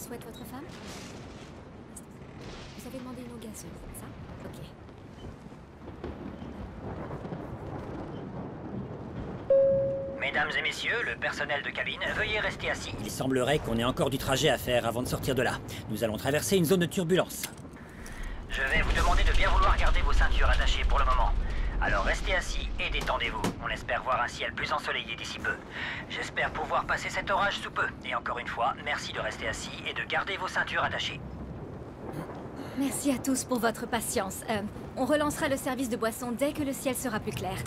souhaite votre femme? Vous avez demandé une eau gazeuse, ça? Ok. Mesdames et messieurs, le personnel de cabine, veuillez rester assis. Il semblerait qu'on ait encore du trajet à faire avant de sortir de là. Nous allons traverser une zone de turbulence. Je vais vous demander de bien vouloir garder vos ceintures attachées pour le moment. Alors restez assis et détendez-vous. On espère voir un ciel plus ensoleillé d'ici peu. J'espère pouvoir passer cet orage sous peu. Et encore une fois, merci de rester assis et de garder vos ceintures attachées. Merci à tous pour votre patience. On relancera le service de boisson dès que le ciel sera plus clair.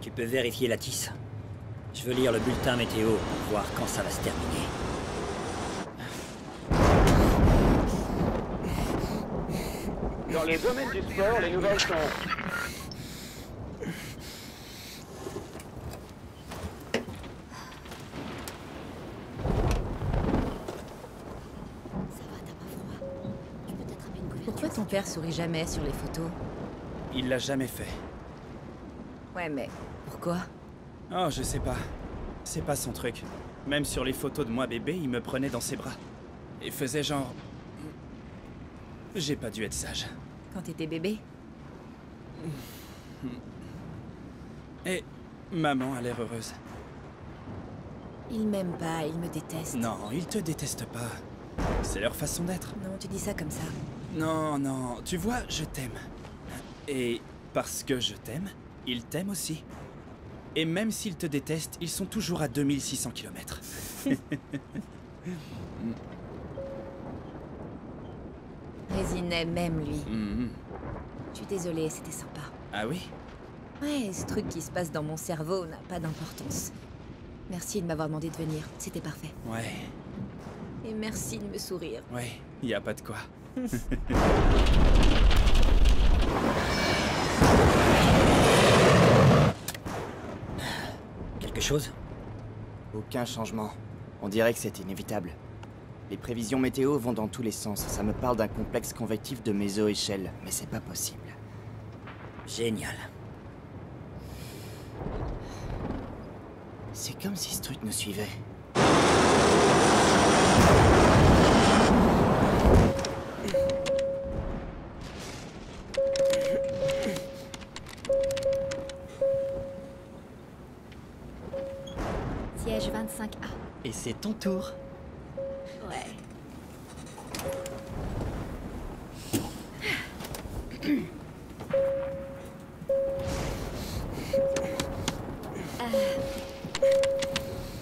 Tu peux vérifier la tisse. Je veux lire le bulletin météo pour voir quand ça va se terminer. Dans les domaines du sport, les nouvelles sont... Ça va, t'as pas froid? Tu peux t'attraper une couverture. Pourquoi ton père sourit jamais sur les photos? Il l'a jamais fait. Ouais, mais pourquoi? Oh, je sais pas. C'est pas son truc. Même sur les photos de moi bébé, il me prenait dans ses bras. Et faisait genre... J'ai pas dû être sage. Quand t'étais bébé? Et maman a l'air heureuse. Il m'aime pas, il me déteste. Non, ils te détestent pas. C'est leur façon d'être. Non, tu dis ça comme ça. Non, non, tu vois, je t'aime. Et parce que je t'aime, ils t'aiment aussi. Et même s'ils te détestent, ils sont toujours à 2600 km. Résinet même lui. Mhm. Je suis désolée, c'était sympa. Ah oui? Ouais, ce truc qui se passe dans mon cerveau n'a pas d'importance. Merci de m'avoir demandé de venir, c'était parfait. Ouais, Et merci de me sourire. ouais, y a pas de quoi. Quelque chose? Aucun changement. On dirait que c'est inévitable. Les prévisions météo vont dans tous les sens. Ça me parle d'un complexe convectif de méso-échelle, mais c'est pas possible. Génial. C'est comme si ce truc nous suivait. Siège 25A. Et c'est ton tour. Ouais.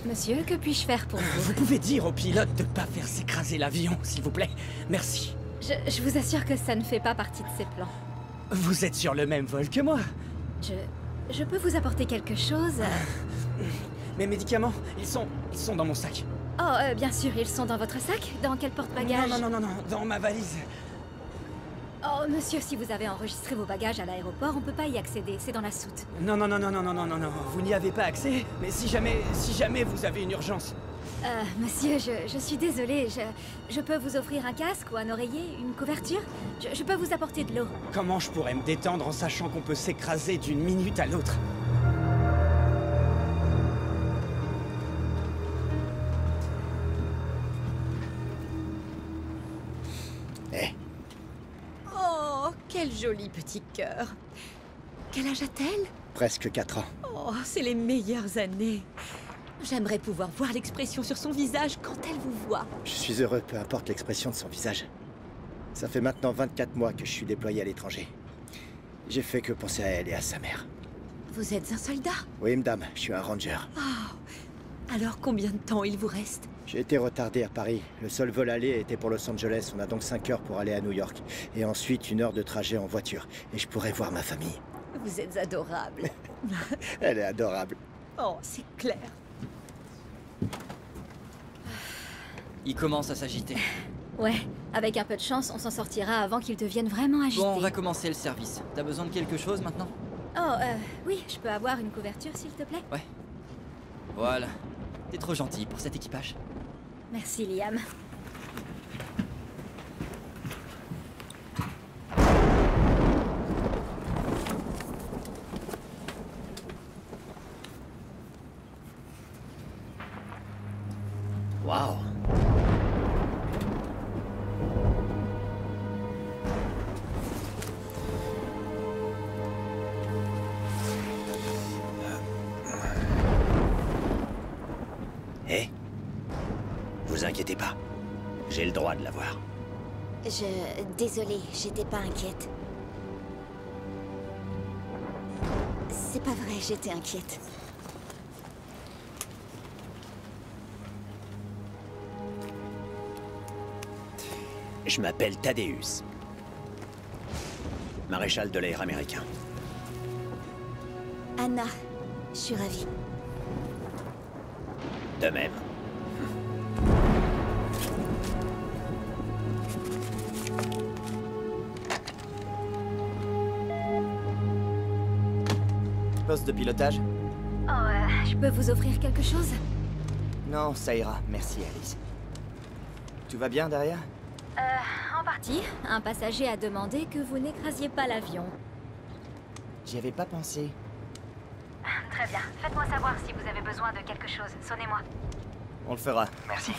Monsieur, que puis-je faire pour vous? Vous pouvez dire au pilote de pas faire s'écraser l'avion, s'il vous plaît? Merci. Je vous assure que ça ne fait pas partie de ses plans. Vous êtes sur le même vol que moi. Je peux vous apporter quelque chose? Mes médicaments, ils sont dans mon sac. Oh, bien sûr, ils sont dans votre sac? Dans quel porte-bagages? Non, dans ma valise. Oh, monsieur, si vous avez enregistré vos bagages à l'aéroport, on peut pas y accéder, c'est dans la soute. Non, vous n'y avez pas accès. Mais si jamais vous avez une urgence. Monsieur, je suis désolée, je peux vous offrir un casque ou un oreiller, une couverture? Je peux vous apporter de l'eau. Comment je pourrais me détendre en sachant qu'on peut s'écraser d'une minute à l'autre? Oh, quel joli petit cœur. Quel âge a-t-elle? Presque 4 ans. Oh, c'est les meilleures années. J'aimerais pouvoir voir l'expression sur son visage quand elle vous voit. Je suis heureux, peu importe l'expression de son visage. Ça fait maintenant 24 mois que je suis déployé à l'étranger. J'ai fait que penser à elle et à sa mère. Vous êtes un soldat? Oui, madame, je suis un ranger. Oh, alors combien de temps il vous reste? J'ai été retardé à Paris. Le seul vol aller était pour Los Angeles. On a donc 5 heures pour aller à New York. Et ensuite 1 heure de trajet en voiture. Et je pourrais voir ma famille. Vous êtes adorable. Elle est adorable. Oh, c'est clair. Il commence à s'agiter. Ouais, avec un peu de chance, on s'en sortira avant qu'il devienne vraiment agité. Bon, on va commencer le service. T'as besoin de quelque chose maintenant? Oh, oui, je peux avoir une couverture, s'il te plaît? Ouais. Voilà. T'es trop gentil pour cet équipage. Merci, Liam. inquiétez pas. J'ai le droit de la voir. Désolée, j'étais pas inquiète. C'est pas vrai, j'étais inquiète. Je m'appelle Thaddeus. Maréchal de l'air américain. Anna, je suis ravie. De même. Poste de pilotage? Oh, je peux vous offrir quelque chose? Non, ça ira. Merci, Alice. Tout va bien derrière? En partie. Un passager a demandé que vous n'écrasiez pas l'avion. J'y avais pas pensé. Très bien. Faites-moi savoir si vous avez besoin de quelque chose. Sonnez-moi. On le fera. Merci.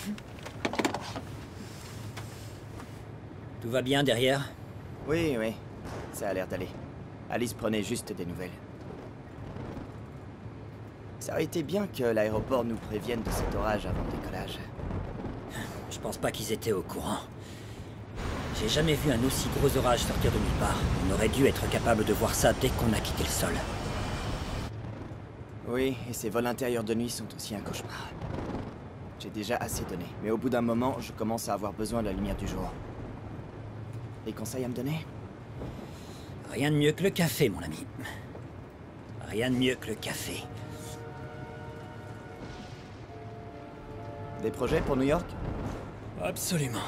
Tout va bien derrière? Oui, oui. Ça a l'air d'aller. Alice prenait juste des nouvelles. Ça aurait été bien que l'aéroport nous prévienne de cet orage avant le décollage. Je pense pas qu'ils étaient au courant. J'ai jamais vu un aussi gros orage sortir de nulle part. On aurait dû être capable de voir ça dès qu'on a quitté le sol. Oui, et ces vols intérieurs de nuit sont aussi un cauchemar. J'ai déjà assez donné, mais au bout d'un moment, je commence à avoir besoin de la lumière du jour. Des conseils à me donner? Rien de mieux que le café, mon ami. Rien de mieux que le café. Des projets pour New York? Absolument.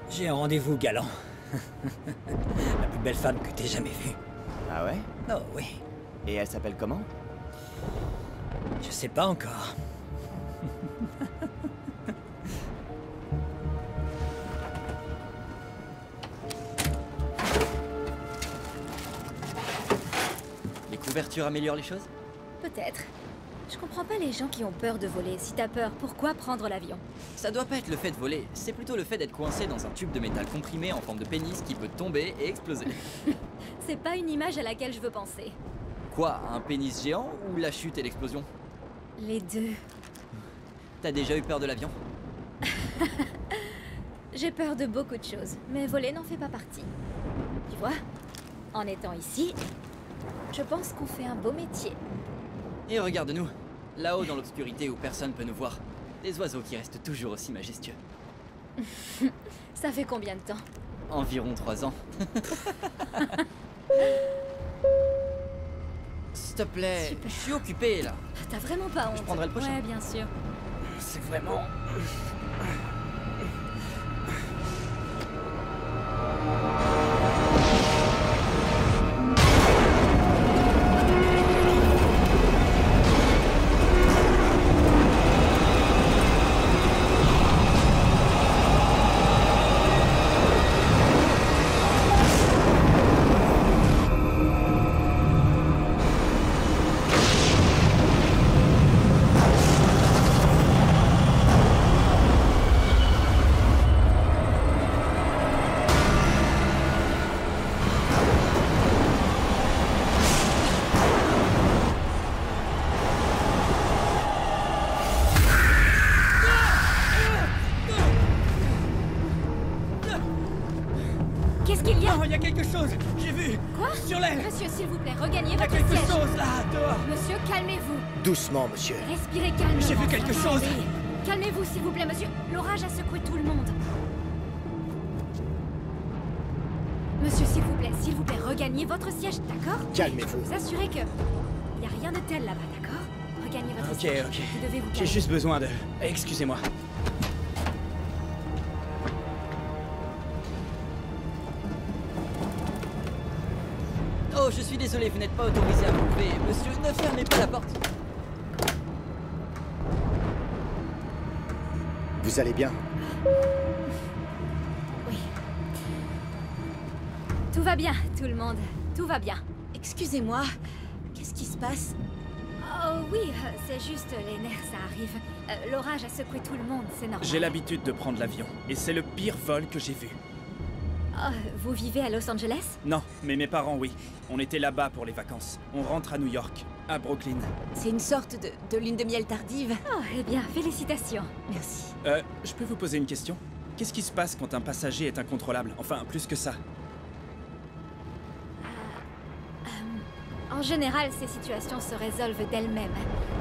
J'ai un rendez-vous galant. La plus belle femme que t'aies jamais vue. Ah ouais? Oh oui. Et elle s'appelle comment? Je sais pas encore. Les couvertures améliorent les choses? Peut-être. Je comprends pas les gens qui ont peur de voler. Si t'as peur, pourquoi prendre l'avion? Ça doit pas être le fait de voler, c'est plutôt le fait d'être coincé dans un tube de métal comprimé en forme de pénis qui peut tomber et exploser. C'est pas une image à laquelle je veux penser. Quoi, un pénis géant ou la chute et l'explosion? Les deux. T'as déjà eu peur de l'avion? J'ai peur de beaucoup de choses, mais voler n'en fait pas partie. Tu vois, en étant ici, je pense qu'on fait un beau métier. Et regarde-nous, là-haut dans l'obscurité où personne peut nous voir. Des oiseaux qui restent toujours aussi majestueux. Ça fait combien de temps? Environ 3 ans. S'il te plaît, Super. je suis occupé là. T'as vraiment pas honte? Je prendrai le prochain. Ouais, bien sûr. C'est vraiment... Qu'est-ce qu'il y a? Non, il y a quelque chose. J'ai vu. Quoi? Sur l'aile. Monsieur, s'il vous plaît, regagnez Il y a votre quelque siège. chose là, dehors. Monsieur, calmez-vous. Doucement, monsieur. Respirez calmement. J'ai vu quelque chose. Attendez. Calmez-vous, s'il vous plaît, monsieur. L'orage a secoué tout le monde. Monsieur, s'il vous plaît, regagnez votre siège, d'accord? Calmez-vous. Vous assurez que... Il n'y a rien de tel là-bas, d'accord? Regagnez votre Ok, siège. ok. Vous devez vous J'ai calmer. juste besoin de... Excusez-moi. Oh, je suis désolé, vous n'êtes pas autorisé à vous lever. Monsieur, ne fermez pas la porte. Vous allez bien? Oui. Tout va bien, tout le monde. Tout va bien. Excusez-moi, qu'est-ce qui se passe? Oh oui, c'est juste les nerfs, ça arrive. L'orage a secoué tout le monde, c'est normal. J'ai l'habitude de prendre l'avion, et c'est le pire vol que j'ai vu. Oh, vous vivez à Los Angeles? Non, mais mes parents, oui. On était là-bas pour les vacances. On rentre à New York, à Brooklyn. C'est une sorte de lune de miel tardive. Oh, eh bien, félicitations. Merci. Je peux vous poser une question? Qu'est-ce qui se passe quand un passager est incontrôlable? Enfin, plus que ça. En général, ces situations se résolvent d'elles-mêmes.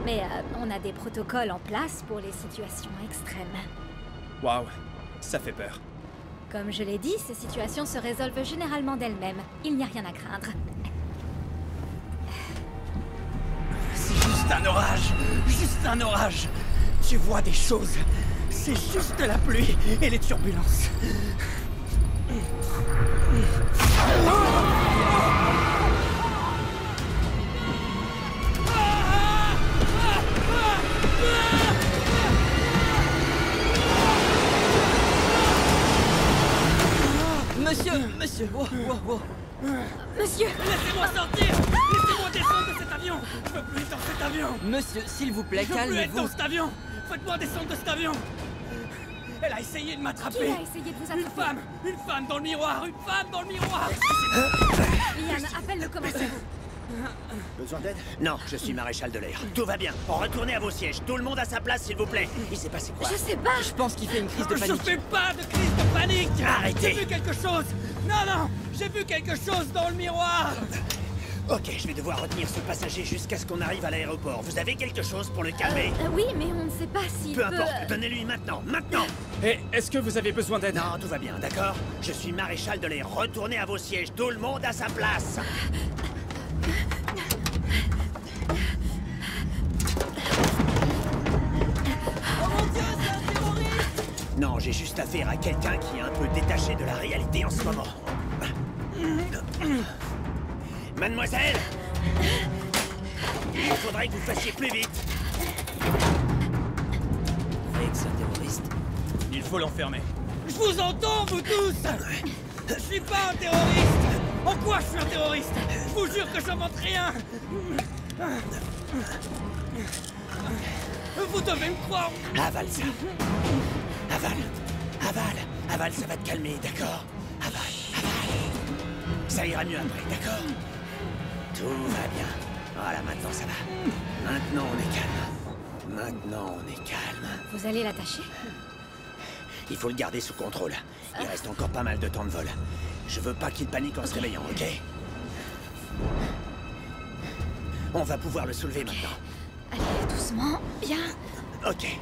Mais on a des protocoles en place pour les situations extrêmes. Waouh, ça fait peur. Comme je l'ai dit, ces situations se résolvent généralement d'elles-mêmes. Il n'y a rien à craindre. C'est juste un orage. Juste un orage. Tu vois des choses. C'est juste la pluie et les turbulences. Monsieur, wow. Monsieur! Laissez-moi sortir! Laissez-moi descendre de cet avion! Je veux plus être dans cet avion! Monsieur, s'il vous plaît, calmez-vous! Je veux plus être dans cet avion! Faites-moi descendre de cet avion! Elle a essayé de m'attraper! Qui a essayé de vous attraper? Une femme dans le miroir! Une femme dans le miroir! Liam, appelle le commissariat. Besoin d'aide? Non, je suis maréchal de l'air. Tout va bien. Retournez à vos sièges. Tout le monde à sa place, s'il vous plaît. Il s'est passé quoi? Je sais pas. Je pense qu'il fait une crise de panique. Je fais pas de crise de panique! Arrêtez! J'ai vu quelque chose! Non! J'ai vu quelque chose dans le miroir! Ok, je vais devoir retenir ce passager jusqu'à ce qu'on arrive à l'aéroport. Vous avez quelque chose pour le calmer? Oui, mais on ne sait pas s'il Peu importe, donnez-lui maintenant! Et est-ce que vous avez besoin d'aide? Non, tout va bien, d'accord? Je suis maréchal de l'air. Retournez à vos sièges. Tout le monde à sa place! Non, j'ai juste affaire à quelqu'un qui est un peu détaché de la réalité en ce moment. Mademoiselle! Il faudrait que vous fassiez plus vite. Ex terroriste. Il faut l'enfermer. Je vous entends, vous tous! Je suis pas un terroriste! En quoi je suis un terroriste? Je vous jure que j'invente rien! Vous devez me croire! Avale ça. Avale, ça va te calmer, d'accord? Avale. Ça ira mieux après, d'accord? Tout va bien. Voilà, maintenant ça va. Maintenant on est calme. Vous allez l'attacher? Il faut le garder sous contrôle. Il reste encore pas mal de temps de vol. Je veux pas qu'il panique en se réveillant, ok? On va pouvoir le soulever maintenant. Allez, doucement, bien. Ok.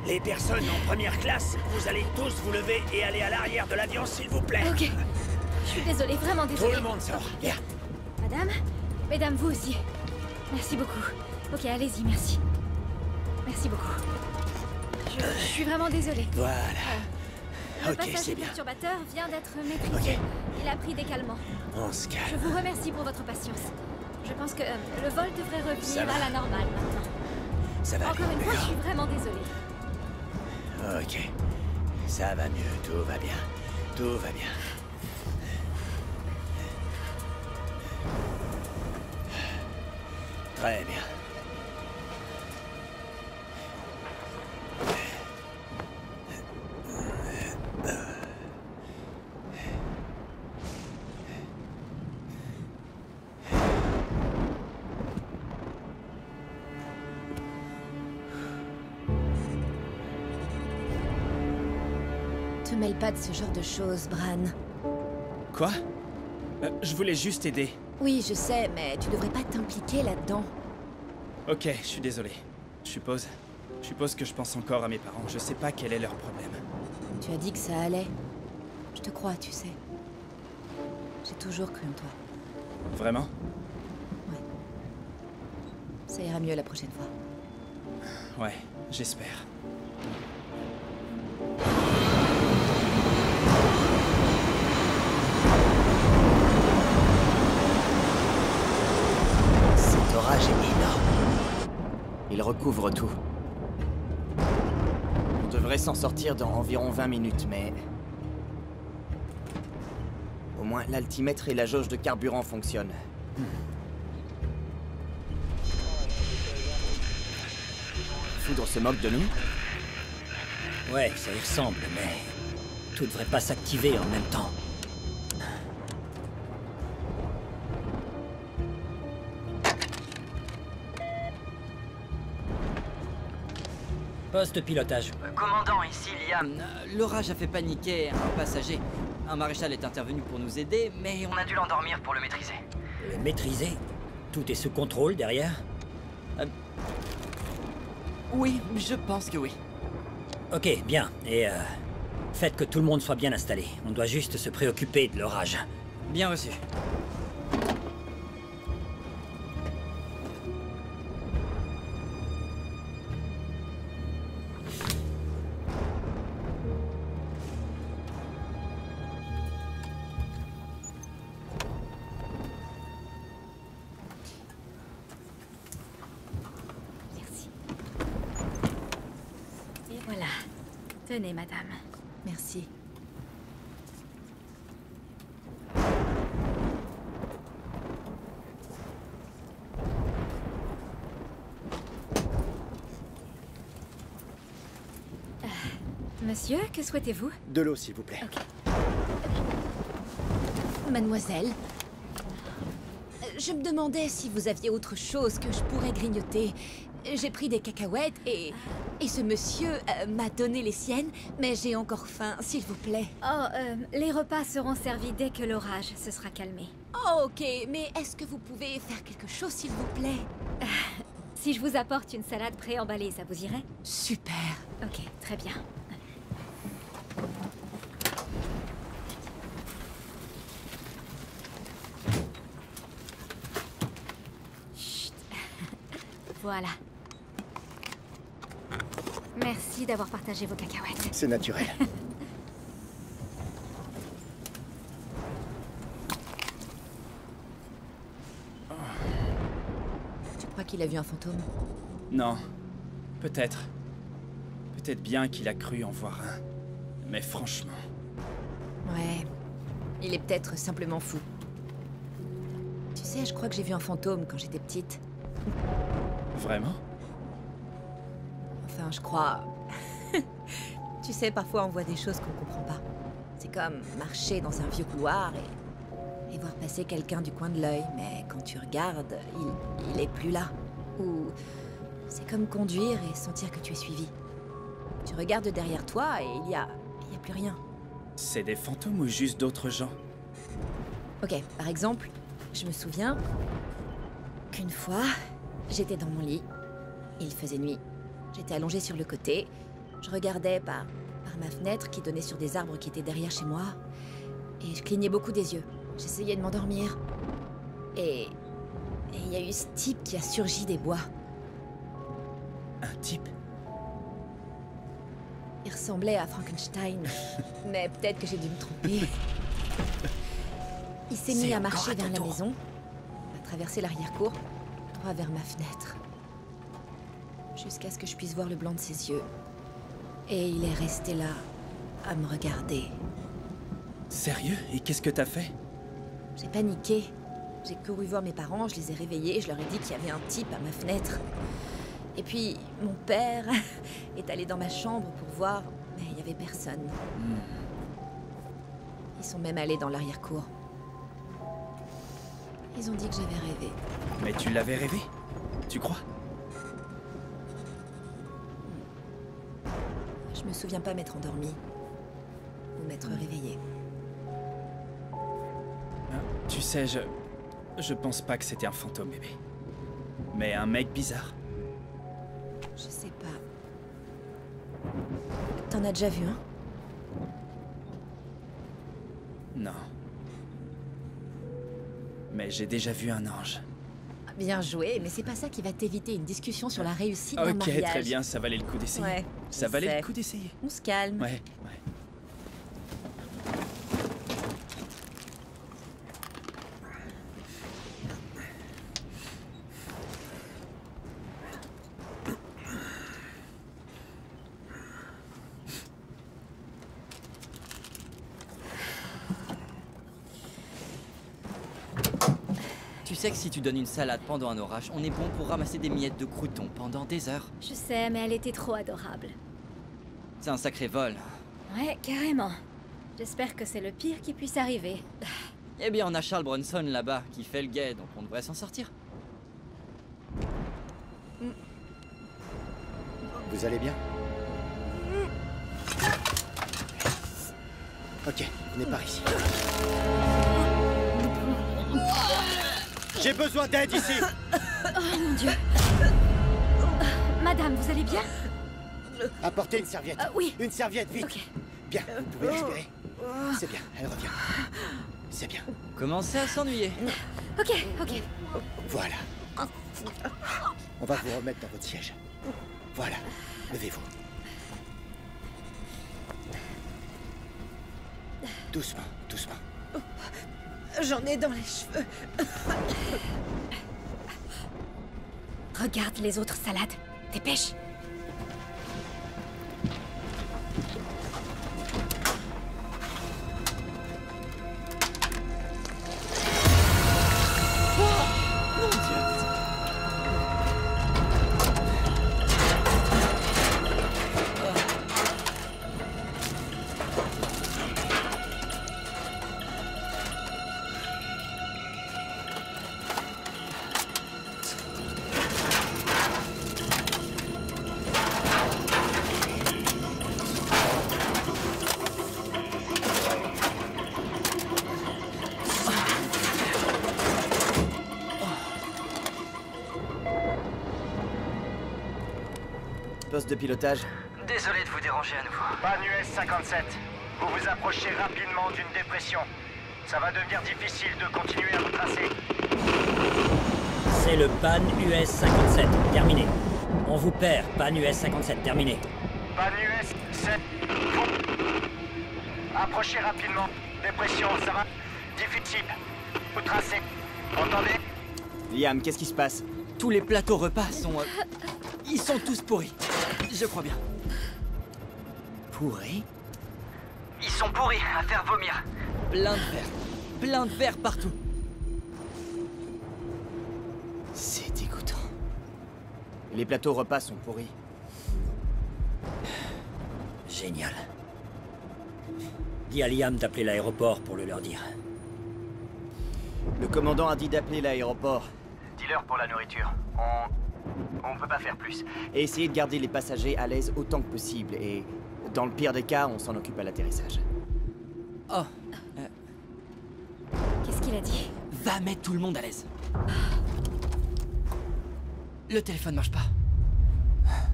Les personnes en première classe, vous allez tous vous lever et aller à l'arrière de l'avion, s'il vous plaît. Ok. Je suis désolée, vraiment désolée. Tout le monde sort. Viens. Mesdames, vous aussi. Merci beaucoup. Ok, allez-y, merci. Merci beaucoup. Je suis vraiment désolée. Voilà. Le Ok, passager c'est bien. perturbateur vient d'être maîtrisé. Ok. Il a pris des calmants. On se calme. Je vous remercie pour votre patience. Je pense que le vol devrait Ça revenir va. à la normale maintenant. Ça va Encore aller, une fois, je d'accord? suis vraiment désolée. Ok. Ça va mieux, tout va bien. Tout va bien. Très bien. Te mêle pas de ce genre de choses, Bran. Quoi? Je voulais juste aider. Oui, je sais, mais tu devrais pas t'impliquer là-dedans. Ok, je suis désolé. Je suppose que je pense encore à mes parents. Je sais pas quel est leur problème. Tu as dit que ça allait. Je te crois, tu sais. J'ai toujours cru en toi. Vraiment? Ça ira mieux la prochaine fois. Ouais, j'espère. Cet orage est énorme. Il recouvre tout. On devrait s'en sortir dans environ 20 minutes, mais... Au moins, l'altimètre et la jauge de carburant fonctionnent. Foudre se moque de nous? Ouais, ça y ressemble, mais tout devrait pas s'activer en même temps. Poste pilotage. Commandant, ici Liam. L'orage a fait paniquer un passager. Un maréchal est intervenu pour nous aider, mais on a dû l'endormir pour le maîtriser. Le maîtriser? Tout est sous contrôle derrière? Oui, je pense que oui. Ok, bien. Et faites que tout le monde soit bien installé. On doit juste se préoccuper de l'orage. Bien reçu. Merci. Et voilà. Tenez, madame. Merci. Monsieur, que souhaitez-vous? De l'eau, s'il vous plaît. Mademoiselle, je me demandais si vous aviez autre chose que je pourrais grignoter. J'ai pris des cacahuètes et ce monsieur m'a donné les siennes, mais j'ai encore faim, s'il vous plaît. Oh, les repas seront servis dès que l'orage se sera calmé. Oh, ok, mais est-ce que vous pouvez faire quelque chose, s'il vous plaît? Si je vous apporte une salade préemballée, ça vous irait? Super. Ok, très bien. Chut. Voilà. Merci d'avoir partagé vos cacahuètes. C'est naturel. Tu crois qu'il a vu un fantôme? Non. Peut-être. Peut-être bien qu'il a cru en voir un. Mais franchement... Ouais. Il est peut-être simplement fou. Tu sais, je crois que j'ai vu un fantôme quand j'étais petite. Vraiment? Enfin, je crois... Tu sais, parfois on voit des choses qu'on comprend pas. C'est comme marcher dans un vieux couloir et voir passer quelqu'un du coin de l'œil. Mais quand tu regardes, il est plus là. Ou c'est comme conduire et sentir que tu es suivi. Tu regardes derrière toi et il y a plus rien. C'est des fantômes ou juste d'autres gens? Ok, par exemple, je me souviens qu'une fois, j'étais dans mon lit. Il faisait nuit. J'étais allongée sur le côté. Je regardais par ma fenêtre qui donnait sur des arbres qui étaient derrière chez moi. Et je clignais beaucoup des yeux. J'essayais de m'endormir. Et il y a eu ce type qui a surgi des bois. Un type? Il ressemblait à Frankenstein. Mais peut-être que j'ai dû me tromper. Il s'est mis à marcher vers la maison, à traverser l'arrière-cour, droit vers ma fenêtre. Jusqu'à ce que je puisse voir le blanc de ses yeux. Et il est resté là, à me regarder. Sérieux? Et qu'est-ce que t'as fait? J'ai paniqué. J'ai couru voir mes parents, je les ai réveillés, je leur ai dit qu'il y avait un type à ma fenêtre. Et puis, mon père est allé dans ma chambre pour voir, mais il n'y avait personne. Ils sont même allés dans l'arrière-cour. Ils ont dit que j'avais rêvé. Mais tu l'avais rêvé? Tu crois? Je me souviens pas m'être endormie. Ou m'être réveillée. Tu sais, je pense pas que c'était un fantôme, bébé. Mais un mec bizarre. Je sais pas. T'en as déjà vu un? Non. Mais j'ai déjà vu un ange. Bien joué, mais c'est pas ça qui va t'éviter une discussion sur la réussite d'un mariage. Ok, très bien, ça valait le coup d'essayer. Ouais, ça valait le coup d'essayer. On se calme. Ouais. Tu sais que si tu donnes une salade pendant un orage, on est bon pour ramasser des miettes de croûtons pendant des heures. Je sais, mais elle était trop adorable. C'est un sacré vol. Ouais, carrément. J'espère que c'est le pire qui puisse arriver. Eh bien, on a Charles Bronson là-bas, qui fait le guet, donc on devrait s'en sortir. Vous allez bien? Ok, venez par ici. J'ai besoin d'aide ici. Oh mon Dieu. Madame, vous allez bien? Apportez une serviette. Oui. Une serviette, vite. Ok. Bien, vous pouvez respirer. C'est bien, elle revient. C'est bien. Commencez à s'ennuyer. Ok. Voilà. On va vous remettre dans votre siège. Voilà, levez-vous. Doucement, doucement. J'en ai dans les cheveux. Regarde les autres salades. Dépêche. Poste de pilotage. Désolé de vous déranger à nouveau. Pan US 57. Vous vous approchez rapidement d'une dépression. Ça va devenir difficile de continuer à vous tracer. C'est le Pan US 57. Terminé. On vous perd. Pan US 57. Terminé. Pan US 7. Approchez rapidement. Dépression, ça va. Difficile. Vous tracez. Entendez? Liam, qu'est-ce qui se passe? Tous les plateaux repas sont... ils sont tous pourris. Je crois bien. Pourri? Ils sont pourris à faire vomir. Plein de verre. Plein de verre partout. C'est dégoûtant. Les plateaux repas sont pourris. Génial. Dis à Liam d'appeler l'aéroport pour le leur dire. Le commandant a dit d'appeler l'aéroport. Dis-leur pour la nourriture. On peut pas faire plus. Et essayer de garder les passagers à l'aise autant que possible. Et dans le pire des cas, on s'en occupe à l'atterrissage. Oh, Qu'est-ce qu'il a dit? va mettre tout le monde à l'aise. Le téléphone marche pas.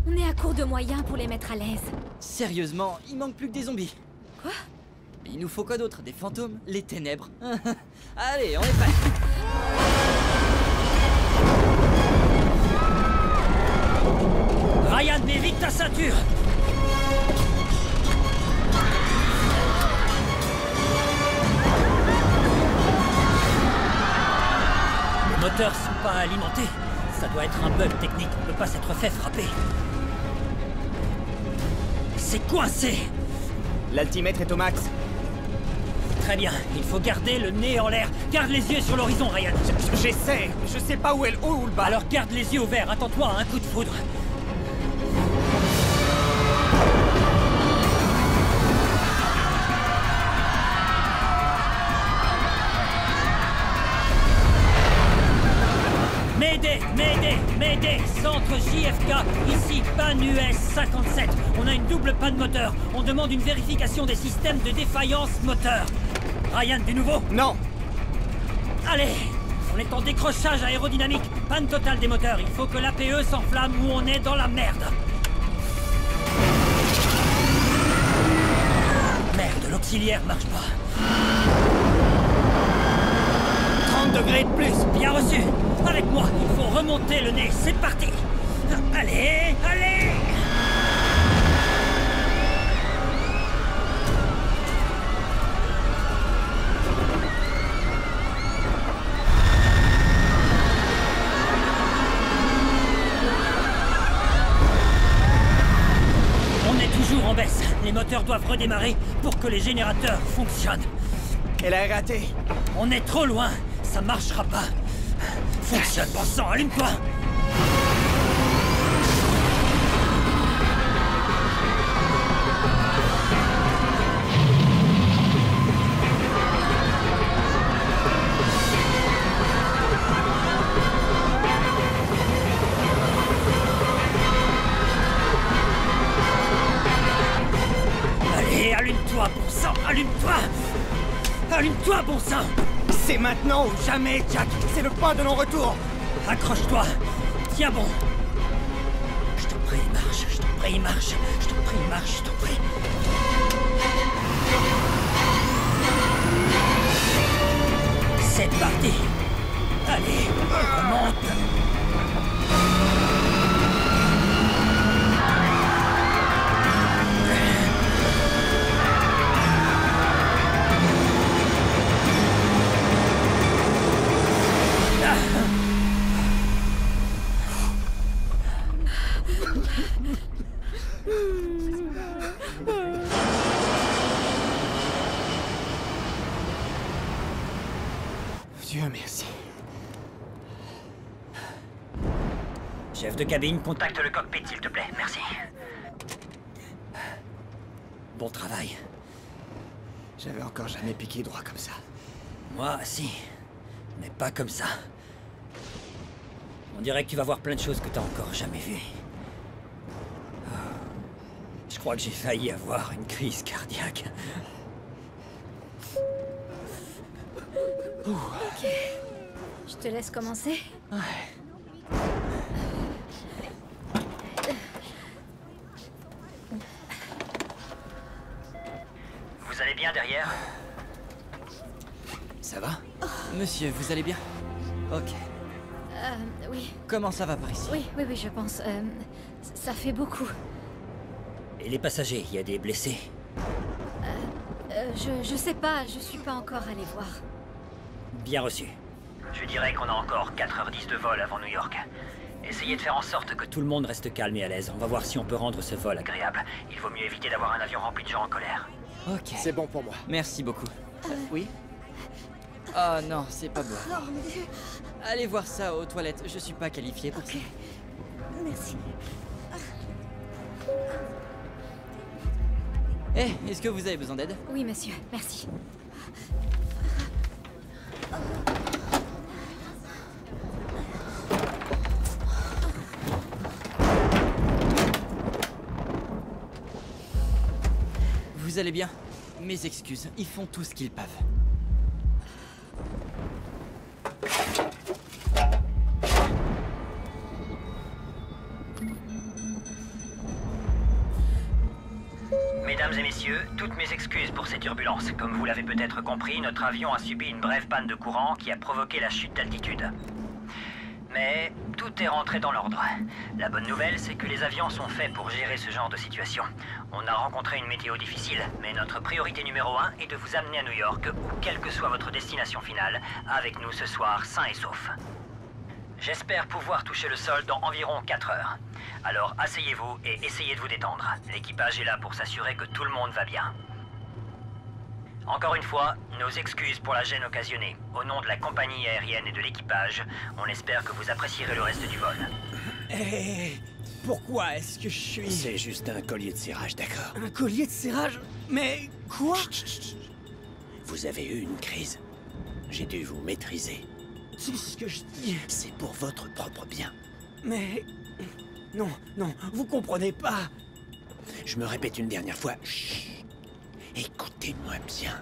On est à court de moyens pour les mettre à l'aise. Sérieusement, il manque plus que des zombies. Quoi? Il nous faut quoi d'autre? Des fantômes? Les ténèbres? Allez, on est prêt. Ryan, mets vite ta ceinture! Les moteurs sont pas alimentés. Ça doit être un bug technique. On peut pas s'être fait frapper. C'est coincé! L'altimètre est au max. Très bien, il faut garder le nez en l'air. Garde les yeux sur l'horizon, Ryan. J'essaie, je sais pas où est le haut ou le bas. Alors garde les yeux ouverts, attends-toi à un coup de foudre. Mayday, centre JFK, ici Pan US 57. On a une double panne moteur. On demande une vérification des systèmes de défaillance moteur. Ryan, du nouveau? Non. Allez, on est en décrochage aérodynamique. Panne totale des moteurs. Il faut que l'APE s'enflamme ou on est dans la merde. Merde, l'auxiliaire marche pas. 30 degrés de plus. Bien reçu. Avec moi, il faut remonter le nez. C'est parti. Allez. On est toujours en baisse. Les moteurs doivent redémarrer pour que les générateurs fonctionnent. Elle a raté. On est trop loin. Ça marchera pas. Fonctionne, bon sang, allume-toi! Allez, allume-toi, bon sang, allume-toi! Accroche-toi, bon sang! C'est maintenant ou jamais, Jack. C'est le point de non-retour. Accroche-toi! Tiens bon! Je t'en prie, marche, je t'en prie, marche, je t'en prie, marche, je t'en prie. C'est parti! Allez, remonte! Dieu merci. Chef de cabine, Contacte le cockpit, s'il te plaît. Merci. bon travail. J'avais encore jamais piqué droit comme ça. Moi, si. Mais pas comme ça. On dirait que tu vas voir plein de choses que t'as encore jamais vues. Je crois que j'ai failli avoir une crise cardiaque. Ok. Je te laisse commencer. Vous allez bien derrière? Ça va? Monsieur, vous allez bien? Ok. Oui. Comment ça va par ici? Oui, je pense. Ça fait beaucoup. Et les passagers, il y a des blessés? Je sais pas, je suis pas encore allée voir. Bien reçu. Je dirais qu'on a encore 4h10 de vol avant New York. Essayez de faire en sorte que Tout le monde reste calme et à l'aise. On va voir si on peut rendre ce vol agréable. Il vaut mieux éviter d'avoir un avion rempli de gens en colère. Ok. C'est bon pour moi. Merci beaucoup. Oui? Oh non, c'est pas bon. Oh mon Dieu. Allez voir ça aux toilettes, je suis pas qualifié pour ça. Merci. Eh, est-ce que vous avez besoin d'aide? Oui, monsieur, merci. Vous allez bien? Mes excuses, ils font tout ce qu'ils peuvent. Mesdames et messieurs, toutes mes excuses pour ces turbulences. Comme vous l'avez peut-être compris, notre avion a subi une brève panne de courant qui a provoqué la chute d'altitude. Mais tout est rentré dans l'ordre. La bonne nouvelle, c'est que les avions sont faits pour gérer ce genre de situation. On a rencontré une météo difficile, mais notre priorité numéro 1 est de vous amener à New York, ou quelle que soit votre destination finale, avec nous ce soir, sain et sauf. J'espère pouvoir toucher le sol dans environ 4 heures. Alors asseyez-vous et essayez de vous détendre. L'équipage est là pour s'assurer que tout le monde va bien. Encore une fois, nos excuses pour la gêne occasionnée. Au nom de la compagnie aérienne et de l'équipage, on espère que vous apprécierez le reste du vol. Hé, pourquoi est-ce que je suis... C'est juste un collier de cirage, d'accord? Un collier de serrage? Mais quoi? Chut. Vous avez eu une crise. J'ai dû vous maîtriser. C'est ce que je dis. C'est pour votre propre bien. Mais... Non, vous comprenez pas. Je me répète une dernière fois. Chut. Écoutez-moi bien.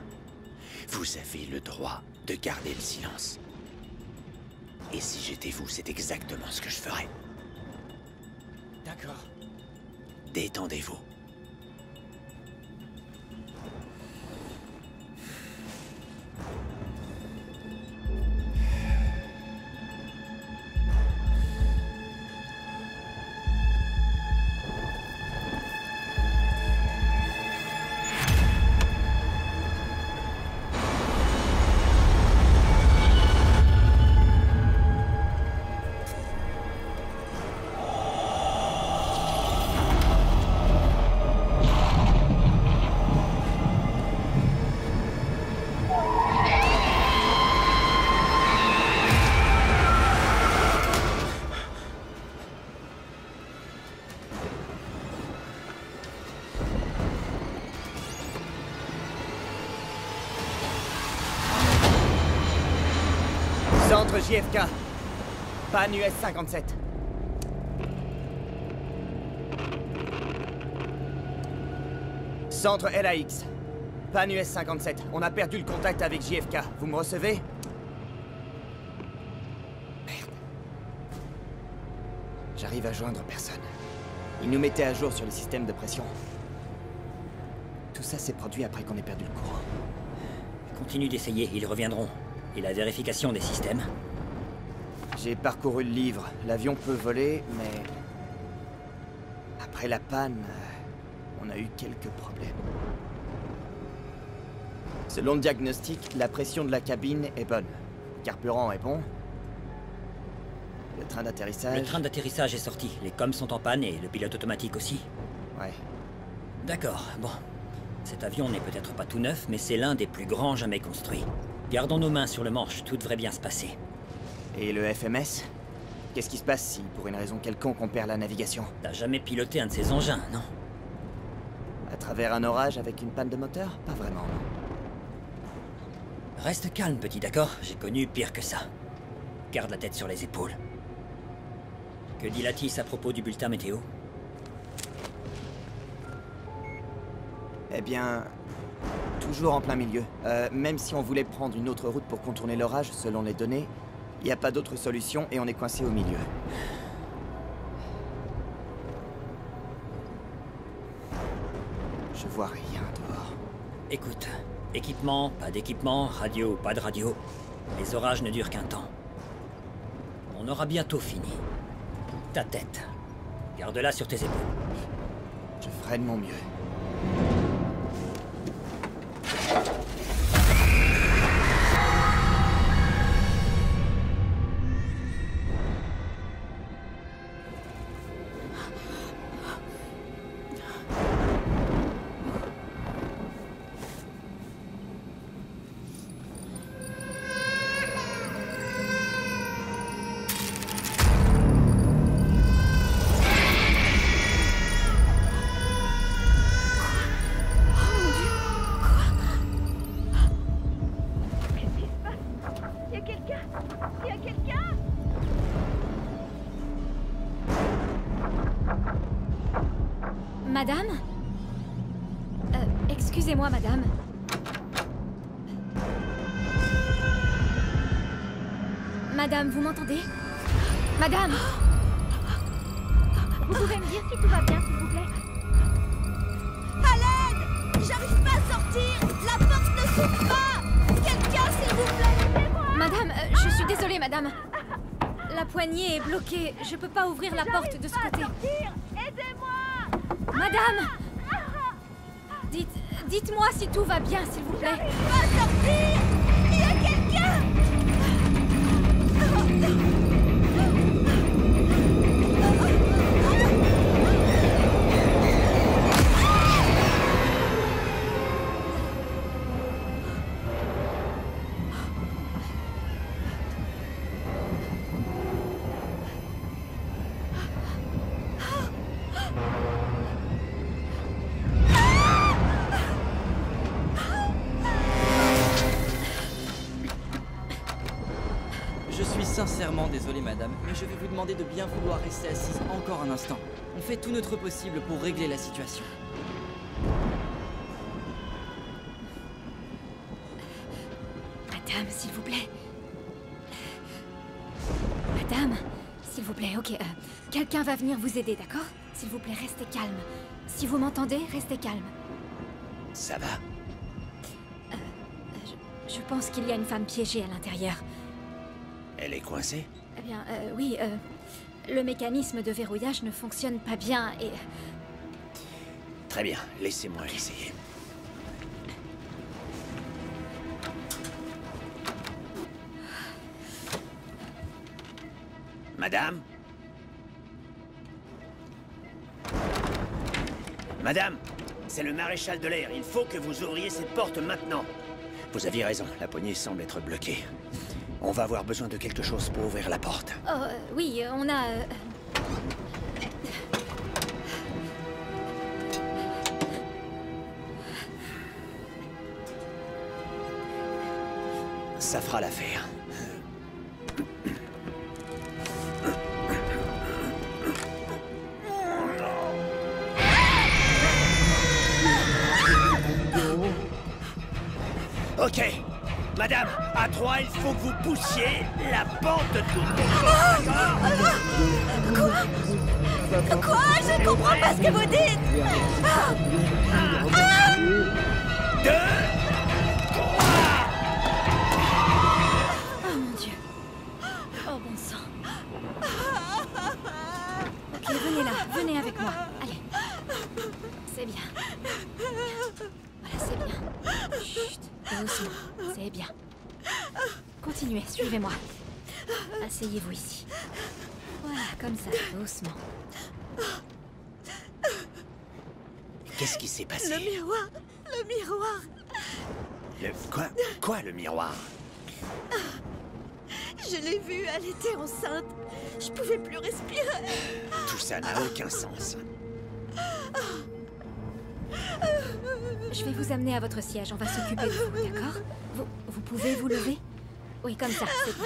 Vous avez le droit de garder le silence. Et si j'étais vous, c'est exactement ce que je ferais. D'accord. Détendez-vous. Centre JFK. Panne US 57. Centre LAX. Panne US-57, on a perdu le contact avec JFK. Vous me recevez? Merde. J'arrive à joindre personne. Ils nous mettaient à jour sur les systèmes de pression. Tout ça s'est produit après qu'on ait perdu le courant. Continue d'essayer, ils reviendront. Et la vérification des systèmes? J'ai parcouru le livre. L'avion peut voler, mais... après la panne, on a eu quelques problèmes. Selon le diagnostic, la pression de la cabine est bonne. Le carburant est bon. Le train d'atterrissage... Le train d'atterrissage est sorti. Les coms sont en panne et le pilote automatique aussi. Ouais. D'accord, bon. Cet avion n'est peut-être pas tout neuf, mais c'est l'un des plus grands jamais construits. Gardons nos mains sur le manche, tout devrait bien se passer. Et le FMS? Qu'est-ce qui se passe si, pour une raison quelconque, on perd la navigation? T'as jamais piloté un de ces engins, non? À travers un orage avec une panne de moteur? Pas vraiment, non. Reste calme, petit, d'accord? J'ai connu pire que ça. Garde la tête sur les épaules. Que dit Lattis à propos du bulletin météo? Eh bien... toujours en plein milieu. Même si on voulait prendre une autre route pour contourner l'orage, selon les données, il n'y a pas d'autre solution et on est coincé au milieu. Je vois rien dehors. Écoute, équipement, pas d'équipement, radio, pas de radio. Les orages ne durent qu'un temps. On aura bientôt fini. Ta tête. Garde-la sur tes épaules. Je ferai de mon mieux. Madame? Excusez-moi, madame. Madame, vous m'entendez? Madame! Vous pouvez me dire si tout va bien, s'il vous plaît? À l'aide! J'arrive pas à sortir! La porte ne s'ouvre pas! Quelqu'un, s'il vous plaît! Madame, je suis désolée, madame. La poignée est bloquée. Je peux pas ouvrir la porte de ce côté. Aidez-moi! Madame! Dites-moi si tout va bien, s'il vous plaît. J'arrive pas à sortir! Il y a quelqu'un! Sincèrement désolé madame, mais je vais vous demander de bien vouloir rester assise encore un instant. On fait tout notre possible pour régler la situation. Madame, s'il vous plaît. Madame, s'il vous plaît, ok. Quelqu'un va venir vous aider, d'accord? S'il vous plaît, restez calme. Si vous m'entendez, restez calme. Ça va? Je pense qu'il y a une femme piégée à l'intérieur. Elle est coincée? Eh bien, oui, le mécanisme de verrouillage ne fonctionne pas bien et... Très bien, laissez-moi essayer. Madame? Madame, c'est le maréchal de l'air. Il faut que vous ouvriez cette porte maintenant. Vous aviez raison, la poignée semble être bloquée. On va avoir besoin de quelque chose pour ouvrir la porte. Oh, oui, on a... Ça fera l'affaire. Ok. Madame, à 3, il faut que vous poussiez la porte de l'autre. Quoi? Je comprends pas ce que vous dites. 2, 3. Oh mon Dieu. Oh bon sang. Ok, venez là, venez avec moi. Allez. C'est bien. Voilà, c'est bien. Chut, doucement. C'est bien. Continuez, suivez-moi. Asseyez-vous ici. Voilà, comme ça, doucement. Qu'est-ce qui s'est passé? Le miroir. Le miroir. Quoi, le miroir? Je l'ai vue, elle était enceinte. Je pouvais plus respirer. Tout ça n'a aucun sens. Je vais vous amener à votre siège, on va s'occuper de vous, d'accord? Vous pouvez vous lever? Oui, comme ça, c'est bien.